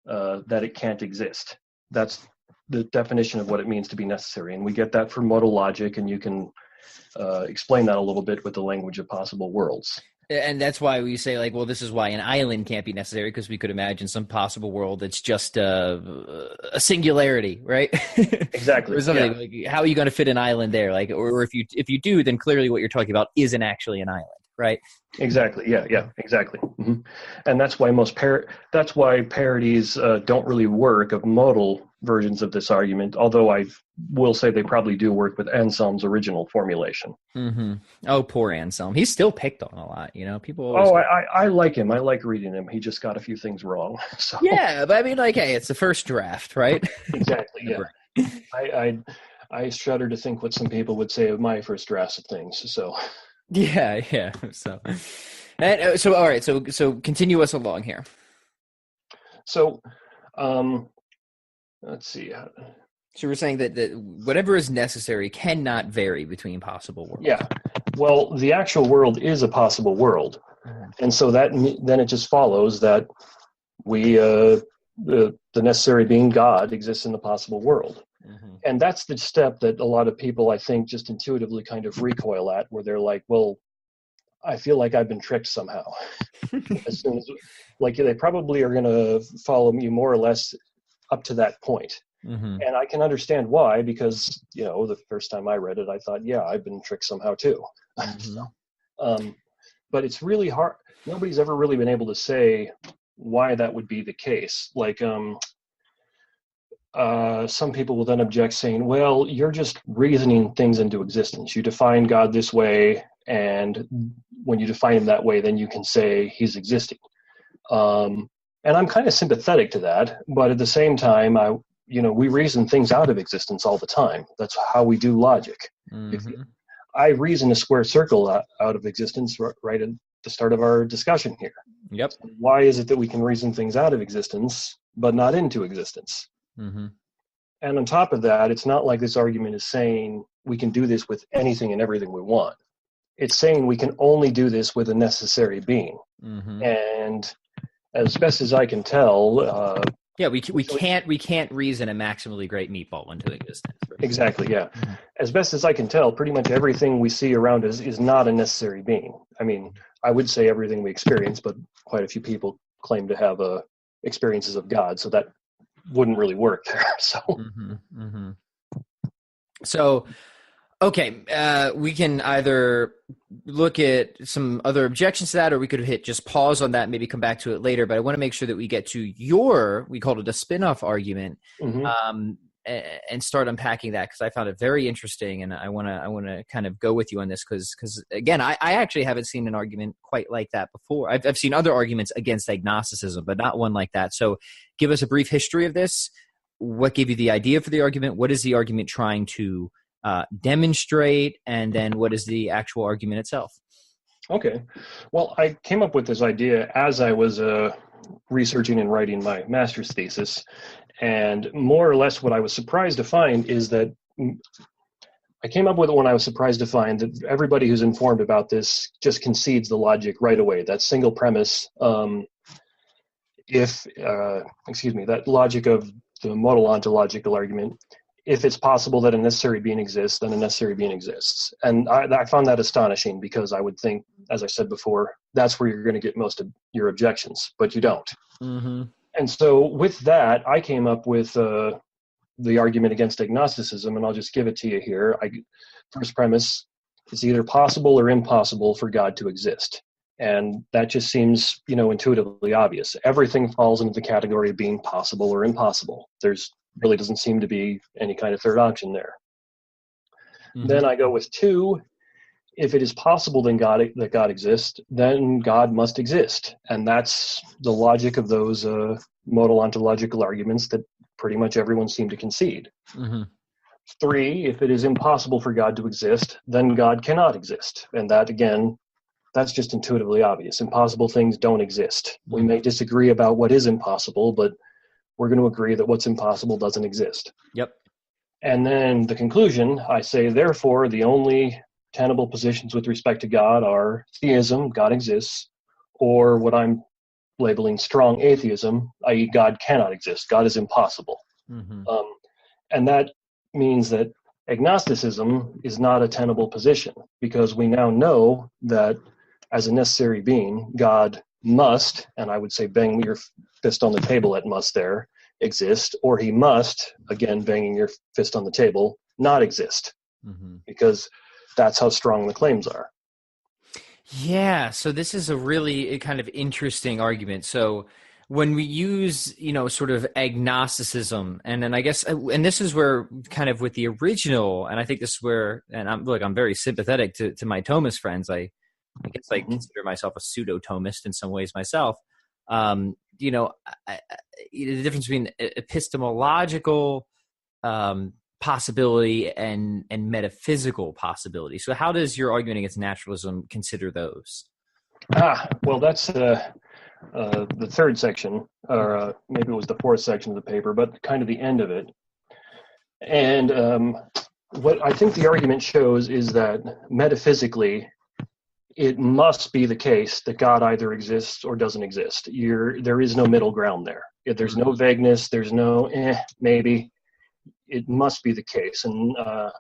that it can't exist. That's the definition of what it means to be necessary. And we get that from modal logic, and you can explain that a little bit with the language of possible worlds. And that's why we say, like, well, this is why an island can't be necessary, because we could imagine some possible world that's just a singularity, right? Exactly. Or something like, how are you going to fit an island there? Like, or if you do, then clearly what you're talking about isn't actually an island, right? Exactly. Yeah. Exactly. And that's why that's why parodies don't really work of modal versions of this argument. Although I will say they probably do work with Anselm's original formulation. Oh, poor Anselm. He's still picked on a lot. People. I like him. I like reading him. He just got a few things wrong. So. Yeah, but I mean, like, hey, it's the first draft, right? Exactly. Yeah. I shudder to think what some people would say of my first drafts of things. So. Yeah. So all right. So continue us along here. So, let's see. So we're saying that whatever is necessary cannot vary between possible worlds. Yeah. Well, the actual world is a possible world, and so then it just follows that we the necessary being God exists in the possible world. And that's the step that a lot of people, I think, just intuitively kind of recoil at, where they're like, well, I feel like I've been tricked somehow. As soon as, like, they probably are going to follow me more or less up to that point. Mm-hmm. And I can understand why, because, the first time I read it, I thought, yeah, I've been tricked somehow too. Mm-hmm. But it's really hard. Nobody's ever really been able to say why that would be the case. Like, some people will then object saying, well, you're just reasoning things into existence. You define God this way, and when you define him that way, then you can say he's existing. And I'm kind of sympathetic to that, but at the same time, we reason things out of existence all the time. That's how we do logic. Mm-hmm. I reason a square circle out of existence right at the start of our discussion here. Yep. Why is it that we can reason things out of existence, but not into existence? Mm-hmm. And on top of that, it's not like this argument is saying we can do this with anything and everything we want. It's saying we can only do this with a necessary being. Mm-hmm. And as best as I can tell, we can't reason a maximally great meatball into existence. Exactly, yeah. Mm-hmm. As best as I can tell, pretty much everything we see around us is not a necessary being. I mean, I would say everything we experience, but quite a few people claim to have experiences of God, so that wouldn't really work there. So, mm-hmm. Mm-hmm. So, okay, we can either look at some other objections to that, or we could hit just pause on that, maybe come back to it later. But I want to make sure that we get to we called it a spin-off argument, mm-hmm. And start unpacking that, because I found it very interesting, and I want to kind of go with you on this, because again, I actually haven't seen an argument quite like that before. I've seen other arguments against agnosticism, but not one like that. So, give us a brief history of this. What gave you the idea for the argument? What is the argument trying to demonstrate, and then what is the actual argument itself? Okay. Well, I came up with this idea as I was researching and writing my master's thesis, and more or less what I was surprised to find is that I came up with it when I was surprised to find that everybody who's informed about this just concedes the logic right away. That single premise, that logic of the modal ontological argument, if it's possible that a necessary being exists, then a necessary being exists. And I found that astonishing, because I would think, as I said before, that's where you're going to get most of your objections, but you don't. Mm-hmm. And so with that, I came up with the argument against agnosticism, and I'll just give it to you here. First premise, it's either possible or impossible for God to exist. And that just seems, intuitively obvious. Everything falls into the category of being possible or impossible. There's really doesn't seem to be any kind of third option there. Mm-hmm. Then I go with 2. If it is possible that God exists, then God must exist. And that's the logic of those modal ontological arguments that pretty much everyone seemed to concede. Mm-hmm. 3, if it is impossible for God to exist, then God cannot exist. And that, again, that's just intuitively obvious. Impossible things don't exist. Mm-hmm. We may disagree about what is impossible, but we're going to agree that what's impossible doesn't exist. Yep. And then the conclusion, I say, therefore, the only tenable positions with respect to God are theism, God exists, or what I'm labeling strong atheism, i.e. God cannot exist, God is impossible. Mm-hmm. And that means that agnosticism is not a tenable position, because we now know that as a necessary being, God must, and I would say bang your fist on the table at must there, exist, or he must, again banging your fist on the table, not exist. Mm-hmm. Because that's how strong the claims are. Yeah, so this is a really kind of interesting argument. So when we use, sort of agnosticism, and then I guess, and this is where kind of with the original, and I think this is where, and I'm very sympathetic to my Thomist friends. I guess I consider myself a pseudo-Thomist in some ways myself. The difference between epistemological possibility and metaphysical possibility. So how does your argument against naturalism consider those? Well, that's the third section, or maybe it was the fourth section of the paper, but kind of the end of it. And what I think the argument shows is that metaphysically, it must be the case that God either exists or doesn't exist. There is no middle ground there. There's no vagueness. There's no maybe. It must be the case. And a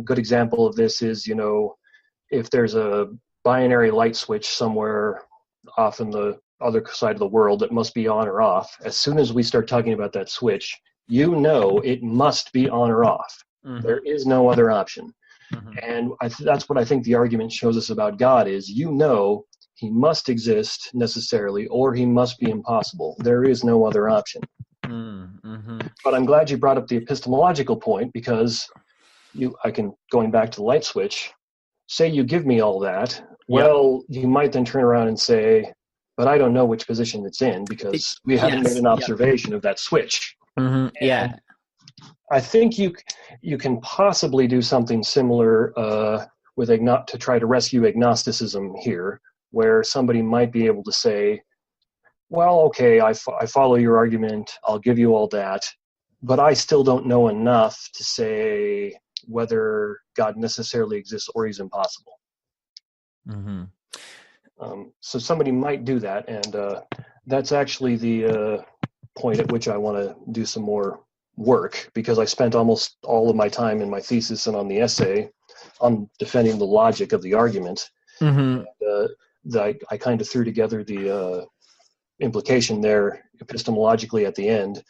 good example of this is, if there's a binary light switch somewhere off in the other side of the world that must be on or off. As soon as we start talking about that switch, it must be on or off. Mm-hmm. There is no other option. Mm-hmm. And that's what I think the argument shows us about God is, he must exist necessarily, or he must be impossible. There is no other option. Mm-hmm. But I'm glad you brought up the epistemological point, because going back to the light switch, say you give me all that, well, you might then turn around and say, but I don't know which position it's in, because we haven't made an observation of that switch. Mm-hmm. Yeah. I think you can possibly do something similar to try to rescue agnosticism here, where somebody might be able to say, well, okay, I follow your argument, I'll give you all that, but I still don't know enough to say whether God necessarily exists or he's impossible. Mm-hmm. So somebody might do that, and that's actually the point at which I want to do some more work, because I spent almost all of my time in my thesis and on the essay on defending the logic of the argument. Mm-hmm. And, I kind of threw together the implication there epistemologically at the end,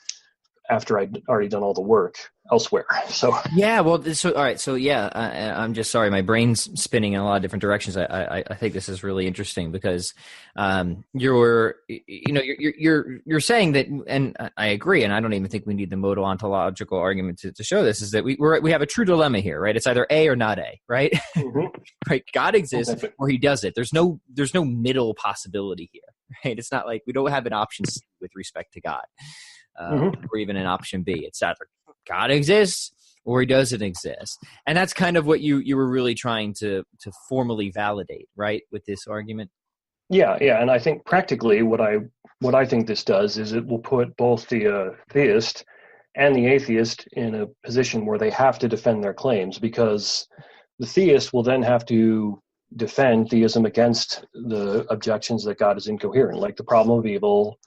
after I'd already done all the work elsewhere. So yeah, well, all right. So yeah, I'm just sorry, my brain's spinning in a lot of different directions. I think this is really interesting, because you're saying that, and I agree, and I don't even think we need the modal ontological argument to show this, is that we have a true dilemma here, right? It's either A or not A, right? Mm-hmm. Right? God exists or he doesn't. There's no middle possibility here, right? It's not like we don't have an option C with respect to God. Or even an option B. It's either God exists or he doesn't exist. And that's kind of what you were really trying to formally validate, right, with this argument? Yeah, and I think practically what I think this does is it will put both the theist and the atheist in a position where they have to defend their claims, because the theist will then have to defend theism against the objections that God is incoherent, like the problem of evil,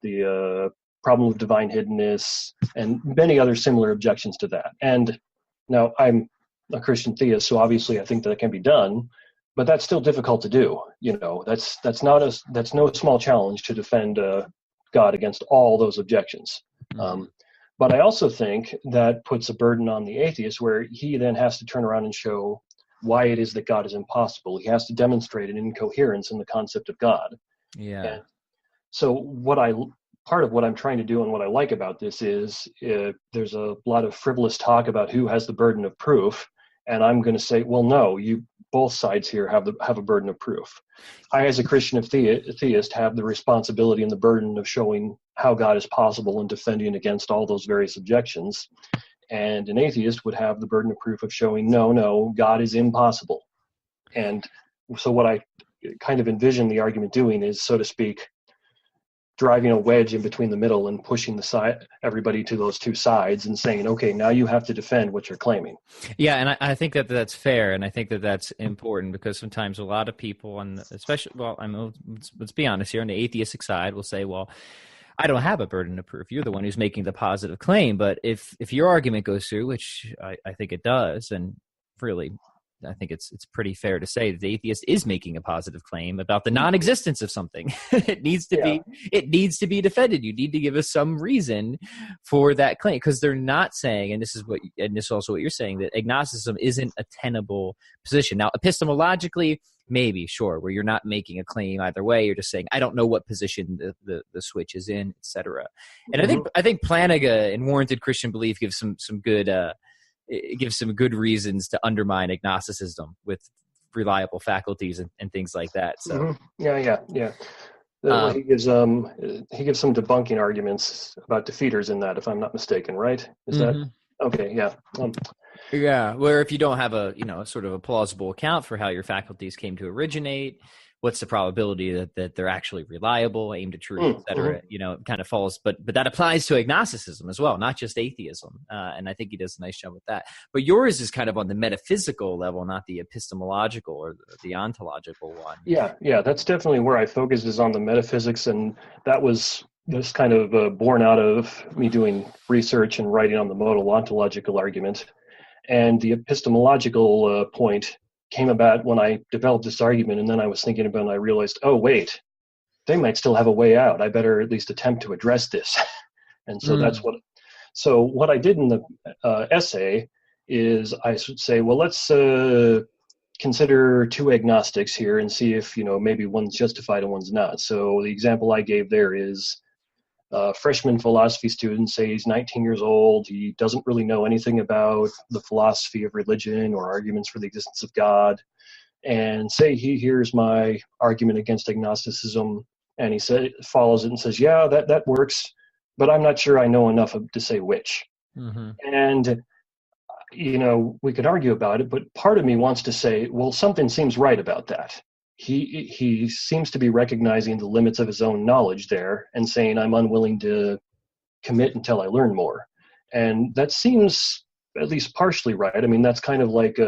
the problem of divine hiddenness, and many other similar objections to that. And now I'm a Christian theist, so obviously I think that it can be done, but that's still difficult to do. That's no small challenge to defend God against all those objections. But I also think that puts a burden on the atheist, where he then has to turn around and show why it is that God is impossible. He has to demonstrate an incoherence in the concept of God. Yeah. And so part of what I'm trying to do, and what I like about this, is there's a lot of frivolous talk about who has the burden of proof, and I'm going to say, well, no, both sides here have a burden of proof. I, as a Christian theist, have the responsibility and the burden of showing how God is possible and defending against all those various objections, and an atheist would have the burden of proof of showing, no, God is impossible. And so what I kind of envision the argument doing is, so to speak, driving a wedge in between the middle and pushing everybody to those two sides and saying, okay, now you have to defend what you're claiming. Yeah, and I think that that's fair, and I think that that's important, because sometimes a lot of people, let's be honest here, on the atheistic side will say, well, I don't have a burden of proof. You're the one who's making the positive claim. But if your argument goes through, which I think it does, and really I think it's pretty fair to say that the atheist is making a positive claim about the non-existence of something. It needs to be defended. You need to give us some reason for that claim, because they're not saying, and this is also what you're saying, that agnosticism isn't a tenable position. Now, epistemologically, maybe, sure, where you're not making a claim either way. You're just saying, I don't know what position the switch is in, etc. And I think Plantinga in Warranted Christian Belief gives some good. It gives some good reasons to undermine agnosticism with reliable faculties and things like that. So yeah. He gives some debunking arguments about defeaters in that, if I'm not mistaken, right? Is that okay? Yeah. Yeah, where if you don't have a sort of a plausible account for how your faculties came to originate, what's the probability that they're actually reliable, aimed at truth, et cetera? It kind of falls, but that applies to agnosticism as well, not just atheism. And I think he does a nice job with that. But yours is kind of on the metaphysical level, not the epistemological or the ontological one. Yeah, that's definitely where I focused, is on the metaphysics, and that was just kind of born out of me doing research and writing on the modal ontological argument. And the epistemological point came about when I developed this argument, and then I was thinking about it, and I realized, oh, wait, they might still have a way out. I better at least attempt to address this. And so so what I did in the essay is I should say, well, let's consider two agnostics here and see if, maybe one's justified and one's not. So the example I gave there is a freshman philosophy student, say he's 19 years old, he doesn't really know anything about the philosophy of religion or arguments for the existence of God, and say he hears my argument against agnosticism, and he follows it and says, yeah, that works, but I'm not sure I know enough to say which. Mm-hmm. And we could argue about it, but part of me wants to say, well, something seems right about that. He seems to be recognizing the limits of his own knowledge there and saying, I'm unwilling to commit until I learn more. And that seems at least partially right. I mean, that's kind of like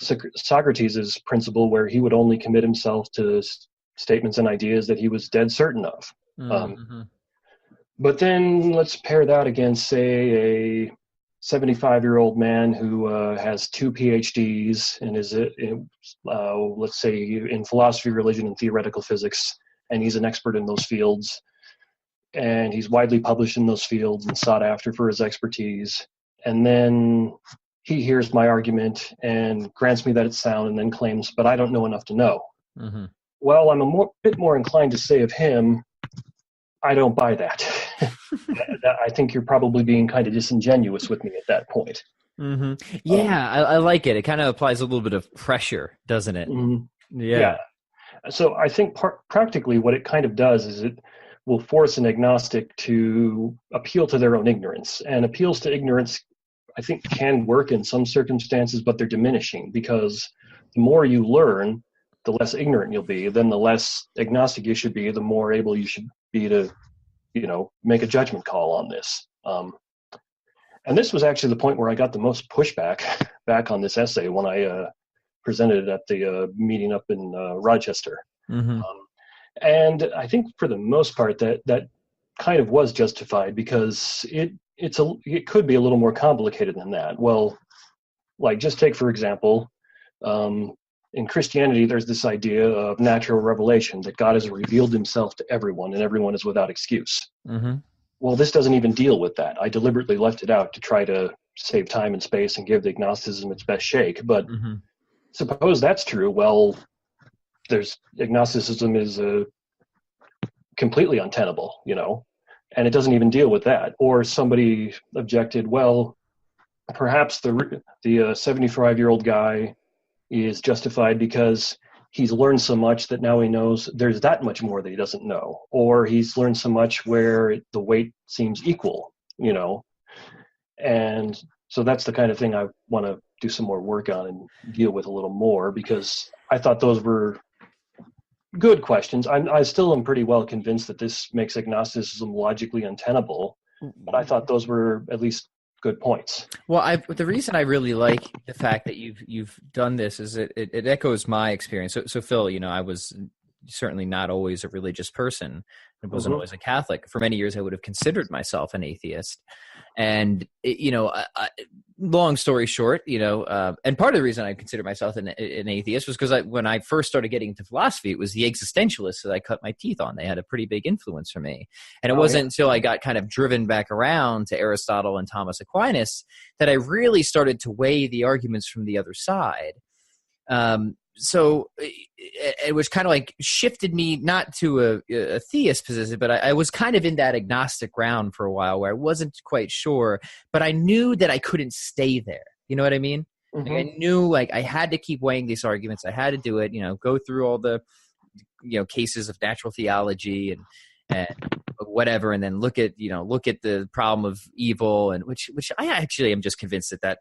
Socrates' principle, where he would only commit himself to statements and ideas that he was dead certain of. Mm-hmm. But then let's pair that against, say, a 75-year-old man who has 2 PhDs and is, let's say, in philosophy, religion, and theoretical physics, and he's an expert in those fields, and he's widely published in those fields and sought after for his expertise. And then he hears my argument and grants me that it's sound, and then claims, but I don't know enough to know. Mm-hmm. Well, I'm a bit more inclined to say of him, I don't buy that. I think you're probably being kind of disingenuous with me at that point. Mm-hmm. Yeah, I like it. It kind of applies a little bit of pressure, doesn't it? Mm-hmm. Yeah. So I think practically what it kind of does is it will force an agnostic to appeal to their own ignorance. And appeals to ignorance, I think, can work in some circumstances, but they're diminishing, because the more you learn, the less ignorant you'll be. Then the less agnostic you should be, the more able you should be to make a judgment call on this. And this was actually the point where I got the most pushback back on this essay when I presented it at the meeting up in Rochester. Mm-hmm. And I think for the most part that kind of was justified, because it could be a little more complicated than that. Well, like, just take, for example, in Christianity, there's this idea of natural revelation, that God has revealed himself to everyone and everyone is without excuse. Mm-hmm. Well, this doesn't even deal with that. I deliberately left it out to try to save time and space and give the agnosticism its best shake. But suppose that's true. Well, agnosticism is completely untenable, and it doesn't even deal with that. Or somebody objected, well, perhaps the 75-year-old guy is justified because he's learned so much that now he knows there's that much more that he doesn't know, or he's learned so much where the weight seems equal, and so that's the kind of thing I want to do some more work on and deal with a little more, because I thought those were good questions. I still am pretty well convinced that this makes agnosticism logically untenable, but I thought those were at least good points. Well, the reason I really like the fact that you've done this is it echoes my experience. So Phil, I was certainly not always a religious person. I wasn't always a Catholic. For many years, I would have considered myself an atheist. And, long story short, and part of the reason I considered myself an atheist was because when I first started getting into philosophy, it was the existentialists that I cut my teeth on. They had a pretty big influence for me. And it wasn't until I got kind of driven back around to Aristotle and Thomas Aquinas that I really started to weigh the arguments from the other side. So it was kind of like shifted me not to a theist position, but I was kind of in that agnostic ground for a while where I wasn't quite sure, but I knew that I couldn't stay there. You know what I mean? Mm-hmm. Like, I knew I had to keep weighing these arguments. I had to do it, go through all the, cases of natural theology and whatever, and then look at the problem of evil, and which I actually am just convinced that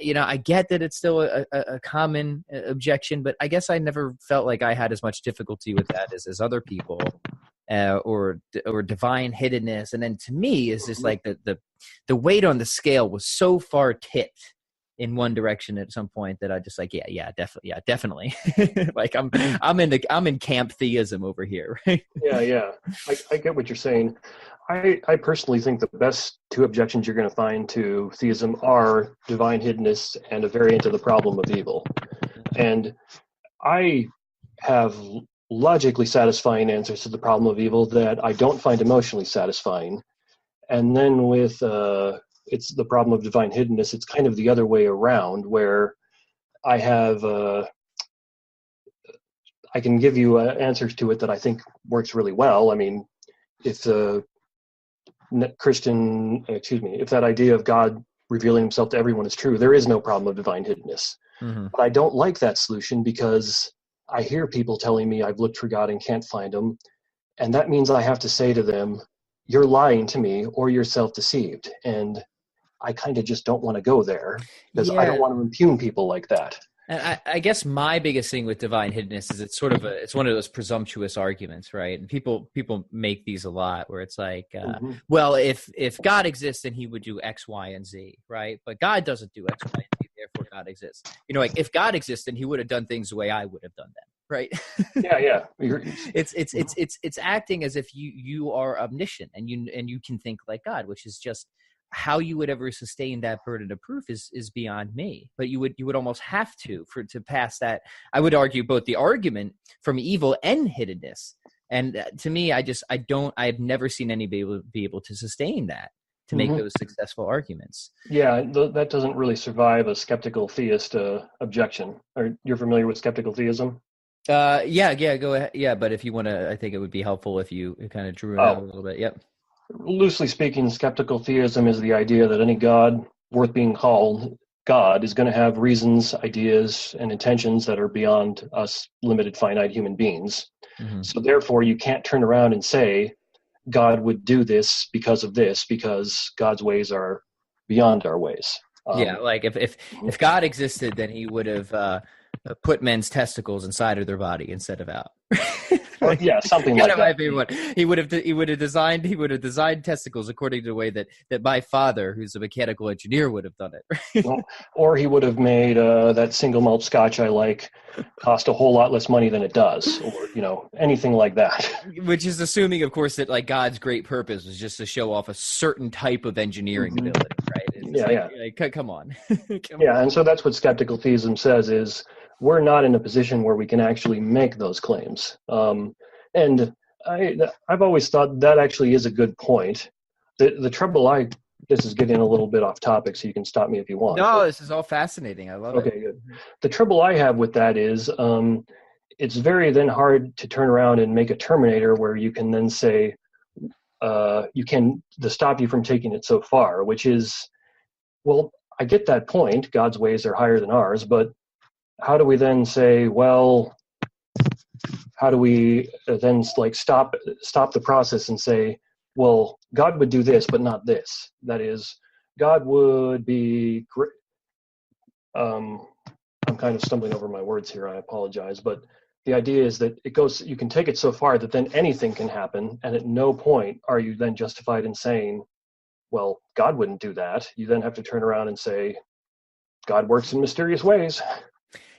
I get that it's still a common objection, but I guess I never felt like I had as much difficulty with that as other people, or divine hiddenness. And then to me, is just like the weight on the scale was so far tipped in one direction at some point that I just like, definitely. Like I'm in camp theism over here, right? Yeah. I get what you're saying. I personally think the best two objections you're going to find to theism are divine hiddenness and a variant of the problem of evil. And I have logically satisfying answers to the problem of evil that I don't find emotionally satisfying. And then with it's the problem of divine hiddenness, it's kind of the other way around, where I have I can give you answers to it that I think works really well. I mean, if the if that idea of God revealing himself to everyone is true, there is no problem of divine hiddenness. Mm-hmm. But I don't like that solution because I hear people telling me I've looked for God and can't find him. And that means I have to say to them, you're lying to me or you're self-deceived. And I kind of just don't want to go there because I don't want to impugn people like that. And I guess my biggest thing with divine hiddenness is it's one of those presumptuous arguments, right? And people make these a lot where it's like, well, if God exists, then he would do X, Y, and Z, right? But God doesn't do X, Y, and Z, therefore God exists. Like if God exists, then he would have done things the way I would have done them, right? Yeah. It's acting as if you are omniscient and you can think like God, which is just how you would ever sustain that burden of proof is beyond me. But you would almost have to pass that. I would argue both the argument from evil and hiddenness. And to me, I've never seen anybody be able to sustain that, to make those successful arguments. Yeah, that doesn't really survive a skeptical theist objection. You're familiar with skeptical theism? Yeah, go ahead. Yeah, but if you want to, I think it would be helpful if you kind of drew it out a little bit. Yep. Loosely speaking, skeptical theism is the idea that any God worth being called God is going to have reasons, ideas, and intentions that are beyond us limited finite human beings. Mm-hmm. So therefore, you can't turn around and say God would do this because God's ways are beyond our ways. Like if God existed, then he would have put men's testicles inside of their body instead of out. Something like that. He would have designed testicles according to the way that my father, who's a mechanical engineer, would have done it. Or he would have made that single malt scotch I like cost a whole lot less money than it does, or anything like that. Which is assuming, of course, that like God's great purpose was just to show off a certain type of engineering ability, right? Come on. And so that's what skeptical theism says is, we're not in a position where we can actually make those claims. And I've always thought that actually is a good point. The trouble this is getting a little bit off topic, so you can stop me if you want. No, this is all fascinating. I love it. Okay, good. The trouble I have with that is it's very then hard to turn around and make a terminator where you can then say, to stop you from taking it so far, which is, well, I get that point. God's ways are higher than ours, but how do we then say, well, how do we then stop the process and say, well, God would do this, but not this? That is, God would be great. I'm kind of stumbling over my words here. I apologize. But the idea is that you can take it so far that then anything can happen. And at no point are you then justified in saying, well, God wouldn't do that. You then have to turn around and say, God works in mysterious ways.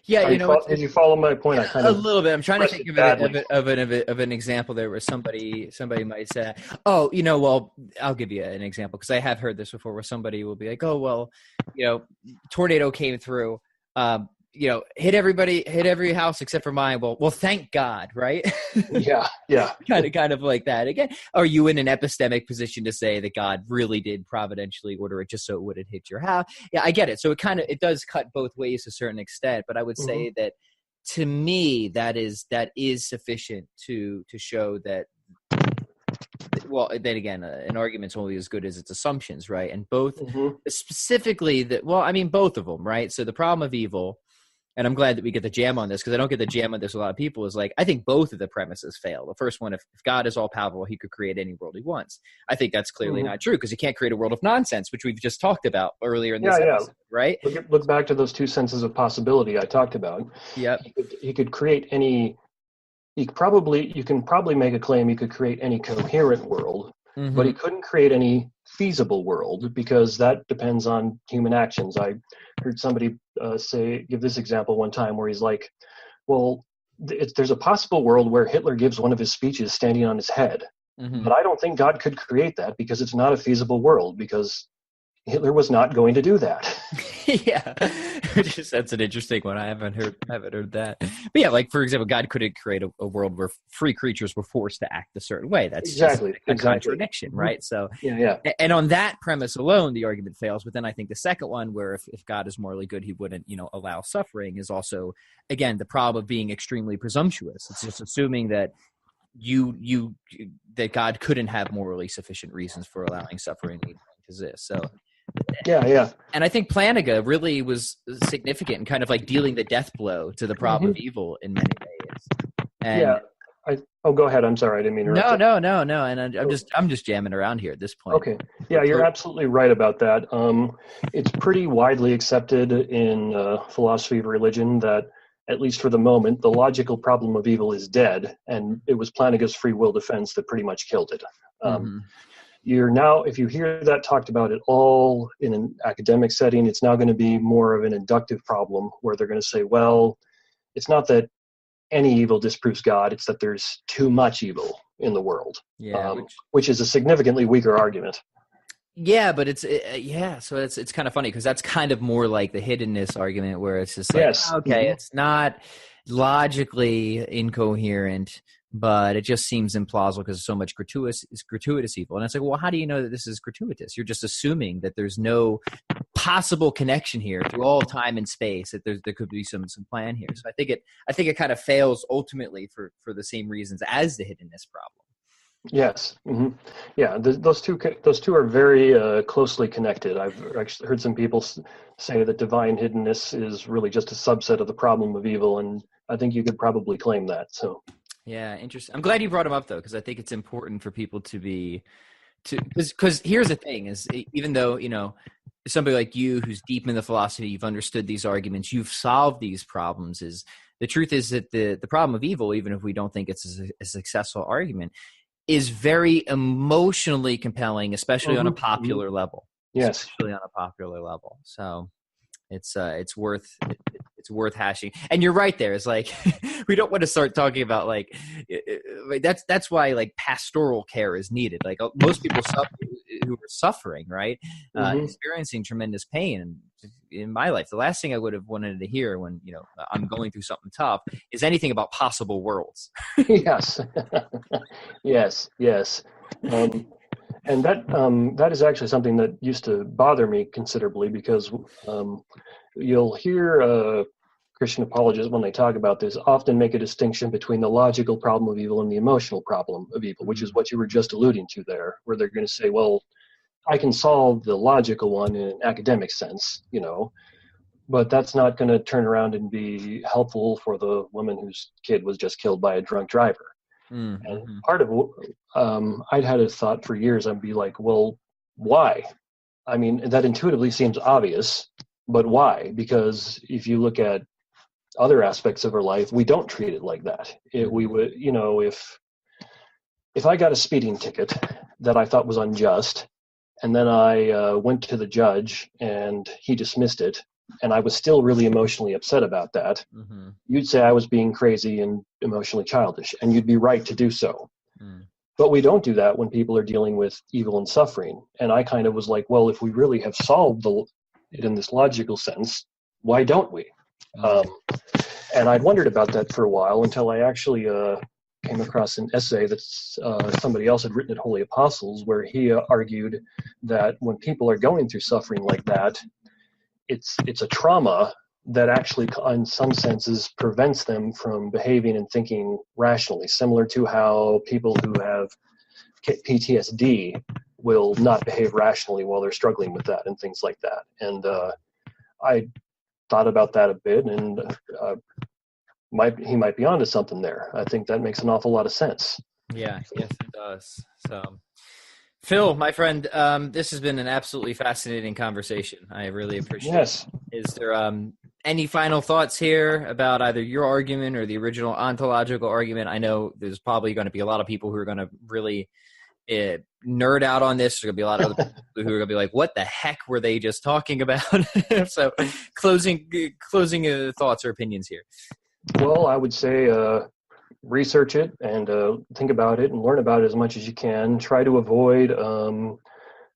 Yeah, did you follow my point? A little bit. I'm trying to think of an example there where somebody might say, "Oh, well, I'll give you an example because I have heard this before, where somebody will be like, "Oh, well, tornado came through, hit every house except for mine. Well, thank God, right?" Yeah. kind of like that. Again, are you in an epistemic position to say that God really did providentially order it just so it wouldn't hit your house? Yeah, I get it. So it does cut both ways to a certain extent, but I would say that to me that is sufficient to show that. Well, then again, an argument's only as good as its assumptions, right? And both specifically both of them, right? So the problem of evil. And I'm glad that we get the jam on this because I don't get the jam on this with a lot of people, is like, I think both of the premises fail. The first one, if God is all powerful, he could create any world he wants. I think that's clearly not true because he can't create a world of nonsense, which we've just talked about earlier in this episode, right? Look back to those two senses of possibility I talked about. Yep. He could create any, you can probably make a claim he could create any coherent world, but he couldn't create any feasible world because that depends on human actions. I heard somebody give this example one time where he's like, well, there's a possible world where Hitler gives one of his speeches standing on his head. Mm-hmm. But I don't think God could create that because it's not a feasible world, because Hitler was not going to do that. Yeah, that's an interesting one. I haven't heard that. But yeah, like for example, God couldn't create a world where free creatures were forced to act a certain way. That's Exactly. just a contradiction, right? So Yeah. And on that premise alone, the argument fails. But then I think the second one, where if God is morally good, he wouldn't, allow suffering, is also, again, the problem of being extremely presumptuous. It's just assuming that that God couldn't have morally sufficient reasons for allowing suffering to exist. So Yeah. And I think Plantinga really was significant in kind of like dealing the death blow to the problem of evil in many ways. And go ahead. I'm sorry, I didn't mean to interrupt. No. And I'm just jamming around here at this point. Okay. Yeah, you're absolutely right about that. It's pretty widely accepted in philosophy of religion that, at least for the moment, the logical problem of evil is dead, and it was Plantinga's free will defense that pretty much killed it. You're now, if you hear that talked about at all in an academic setting, it's now going to be more of an inductive problem, where they're going to say, well, it's not that any evil disproves God, it's that there's too much evil in the world, which is a significantly weaker argument. Yeah, but so it's kind of funny, because that's kind of more like the hiddenness argument, where it's just like, it's not logically incoherent, but it just seems implausible because there's so much gratuitous evil. And it's like, well, how do you know that this is gratuitous? You're just assuming that there's no possible connection here through all time and space, that there could be some plan here. So I think it kind of fails ultimately for the same reasons as the hiddenness problem. Yes. Mm-hmm. Yeah. Those two are very closely connected. I've actually heard some people say that divine hiddenness is really just a subset of the problem of evil, and I think you could probably claim that. So. Yeah, interesting. I'm glad you brought him up, though, because I think it's important for people because here's the thing: is even though somebody like you who's deep in the philosophy, you've understood these arguments, you've solved these problems. Is the truth is that the problem of evil, even if we don't think it's a successful argument, is very emotionally compelling, especially on a popular level. Yes, especially on a popular level. So it's worth hashing. And you're right there. It's like we don't want to start talking about like that's why like pastoral care is needed. Like most people who are suffering, right, experiencing tremendous pain. In my life, the last thing I would have wanted to hear when I'm going through something tough is anything about possible worlds. Yes, yes. And that is actually something that used to bother me considerably, because you'll hear Christian apologists, when they talk about this, often make a distinction between the logical problem of evil and the emotional problem of evil, which is what you were just alluding to there, where they're going to say, well, I can solve the logical one in an academic sense, but that's not going to turn around and be helpful for the woman whose kid was just killed by a drunk driver. Mm-hmm. And part of I'd had a thought for years. I'd be like, well, why? I mean, that intuitively seems obvious, but why? Because if you look at other aspects of our life, we don't treat it like that. We would, if I got a speeding ticket that I thought was unjust, and then I went to the judge and he dismissed it, and I was still really emotionally upset about that, you'd say I was being crazy and emotionally childish, and you'd be right to do so. But we don't do that when people are dealing with evil and suffering. And I kind of was like, well, if we really have solved it in this logical sense, why don't we? And I'd wondered about that for a while until I actually came across an essay that somebody else had written at Holy Apostles, where he argued that when people are going through suffering like that, it's a trauma that actually, in some senses, prevents them from behaving and thinking rationally, similar to how people who have PTSD will not behave rationally while they're struggling with that and things like that. And I thought about that a bit, and he might be onto something there. I think that makes an awful lot of sense. Yeah, yes, it does. So, Phil, my friend, this has been an absolutely fascinating conversation. I really appreciate it. Is there any final thoughts here about either your argument or the original ontological argument? I know there's probably going to be a lot of people who are going to really nerd out on this. There's going to be a lot of other people who are going to be like, what the heck were they just talking about? So closing thoughts or opinions here. Well, I would say research it and think about it and learn about it as much as you can. Try to avoid.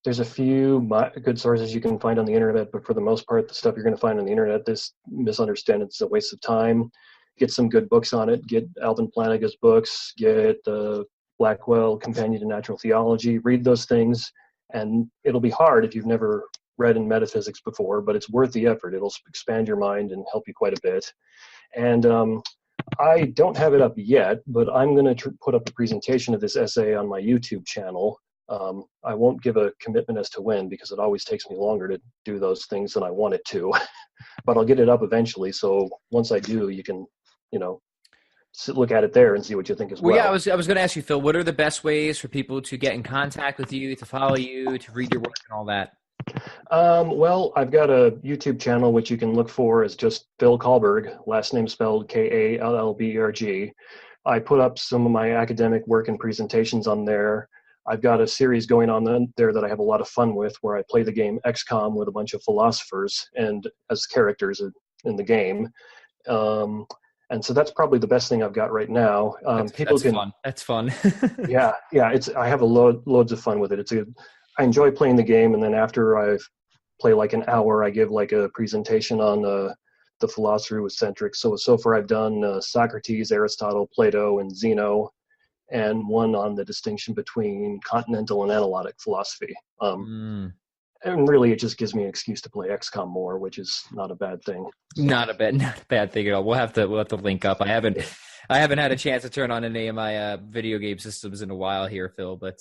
There's a few good sources you can find on the internet, but for the most part, the stuff you're going to find on the internet, misunderstand it's a waste of time. Get some good books on it. Get Alvin Plantinga's books. Get Blackwell Companion to Natural Theology. Read those things, and it'll be hard if you've never read in metaphysics before, but it's worth the effort. It'll expand your mind and help you quite a bit. And I don't have it up yet, but I'm going to put up a presentation of this essay on my YouTube channel. I won't give a commitment as to when, because it always takes me longer to do those things than I want it to. But I'll get it up eventually. So once I do, you can, look at it there and see what you think as well. Well, yeah, I was going to ask you, Phil, what are the best ways for people to get in contact with you, to follow you, to read your work and all that? Well, I've got a YouTube channel which you can look for as just Phil Kallberg, last name spelled Kallberg. I put up some of my academic work and presentations on there. I've got a series going on there that I have a lot of fun with, where I play the game XCOM with a bunch of philosophers and as characters in the game. And so that's probably the best thing I've got right now. That's fun. yeah. I have loads of fun with it. I enjoy playing the game, and then after I play like an hour, I give like a presentation on the philosophy with centric. So far I've done Socrates, Aristotle, Plato, and Zeno, and one on the distinction between continental and analytic philosophy. And really, it just gives me an excuse to play XCOM more, which is not a bad thing. Not a bad thing at all. We'll have to link up. I haven't had a chance to turn on any of my video game systems in a while here, Phil. But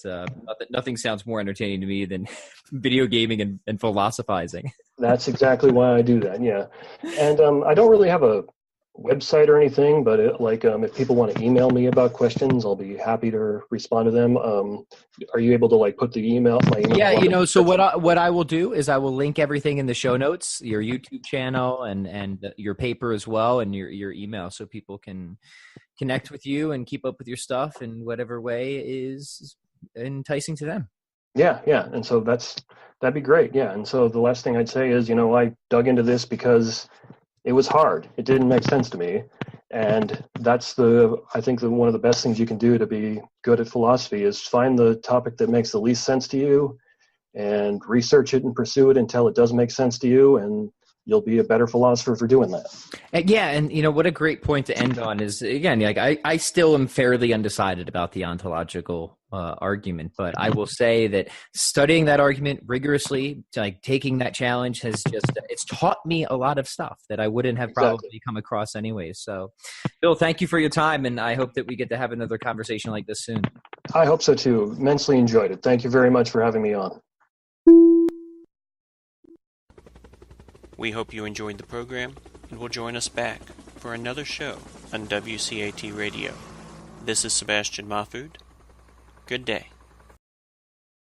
nothing sounds more entertaining to me than video gaming and philosophizing. That's exactly why I do that. Yeah, and I don't really have a website or anything, but if people want to email me about questions, I'll be happy to respond to them. Are you able to put my email? Yeah, so what I will do is I will link everything in the show notes, your YouTube channel and your paper as well, and your email, so people can connect with you and keep up with your stuff in whatever way is enticing to them. Yeah. And so that'd be great. Yeah. And so the last thing I'd say is, I dug into this because it was hard. It didn't make sense to me. And that's I think one of the best things you can do to be good at philosophy is find the topic that makes the least sense to you and research it and pursue it until it does make sense to you. And you'll be a better philosopher for doing that. Yeah, and what a great point to end on is, again, I still am fairly undecided about the ontological argument, but I will say that studying that argument rigorously, taking that challenge it's taught me a lot of stuff that I wouldn't have probably come across anyways. So, Bill, thank you for your time, and I hope that we get to have another conversation like this soon. I hope so too. Immensely enjoyed it. Thank you very much for having me on. We hope you enjoyed the program and will join us back for another show on WCAT Radio. This is Sebastian Mahfood. Good day.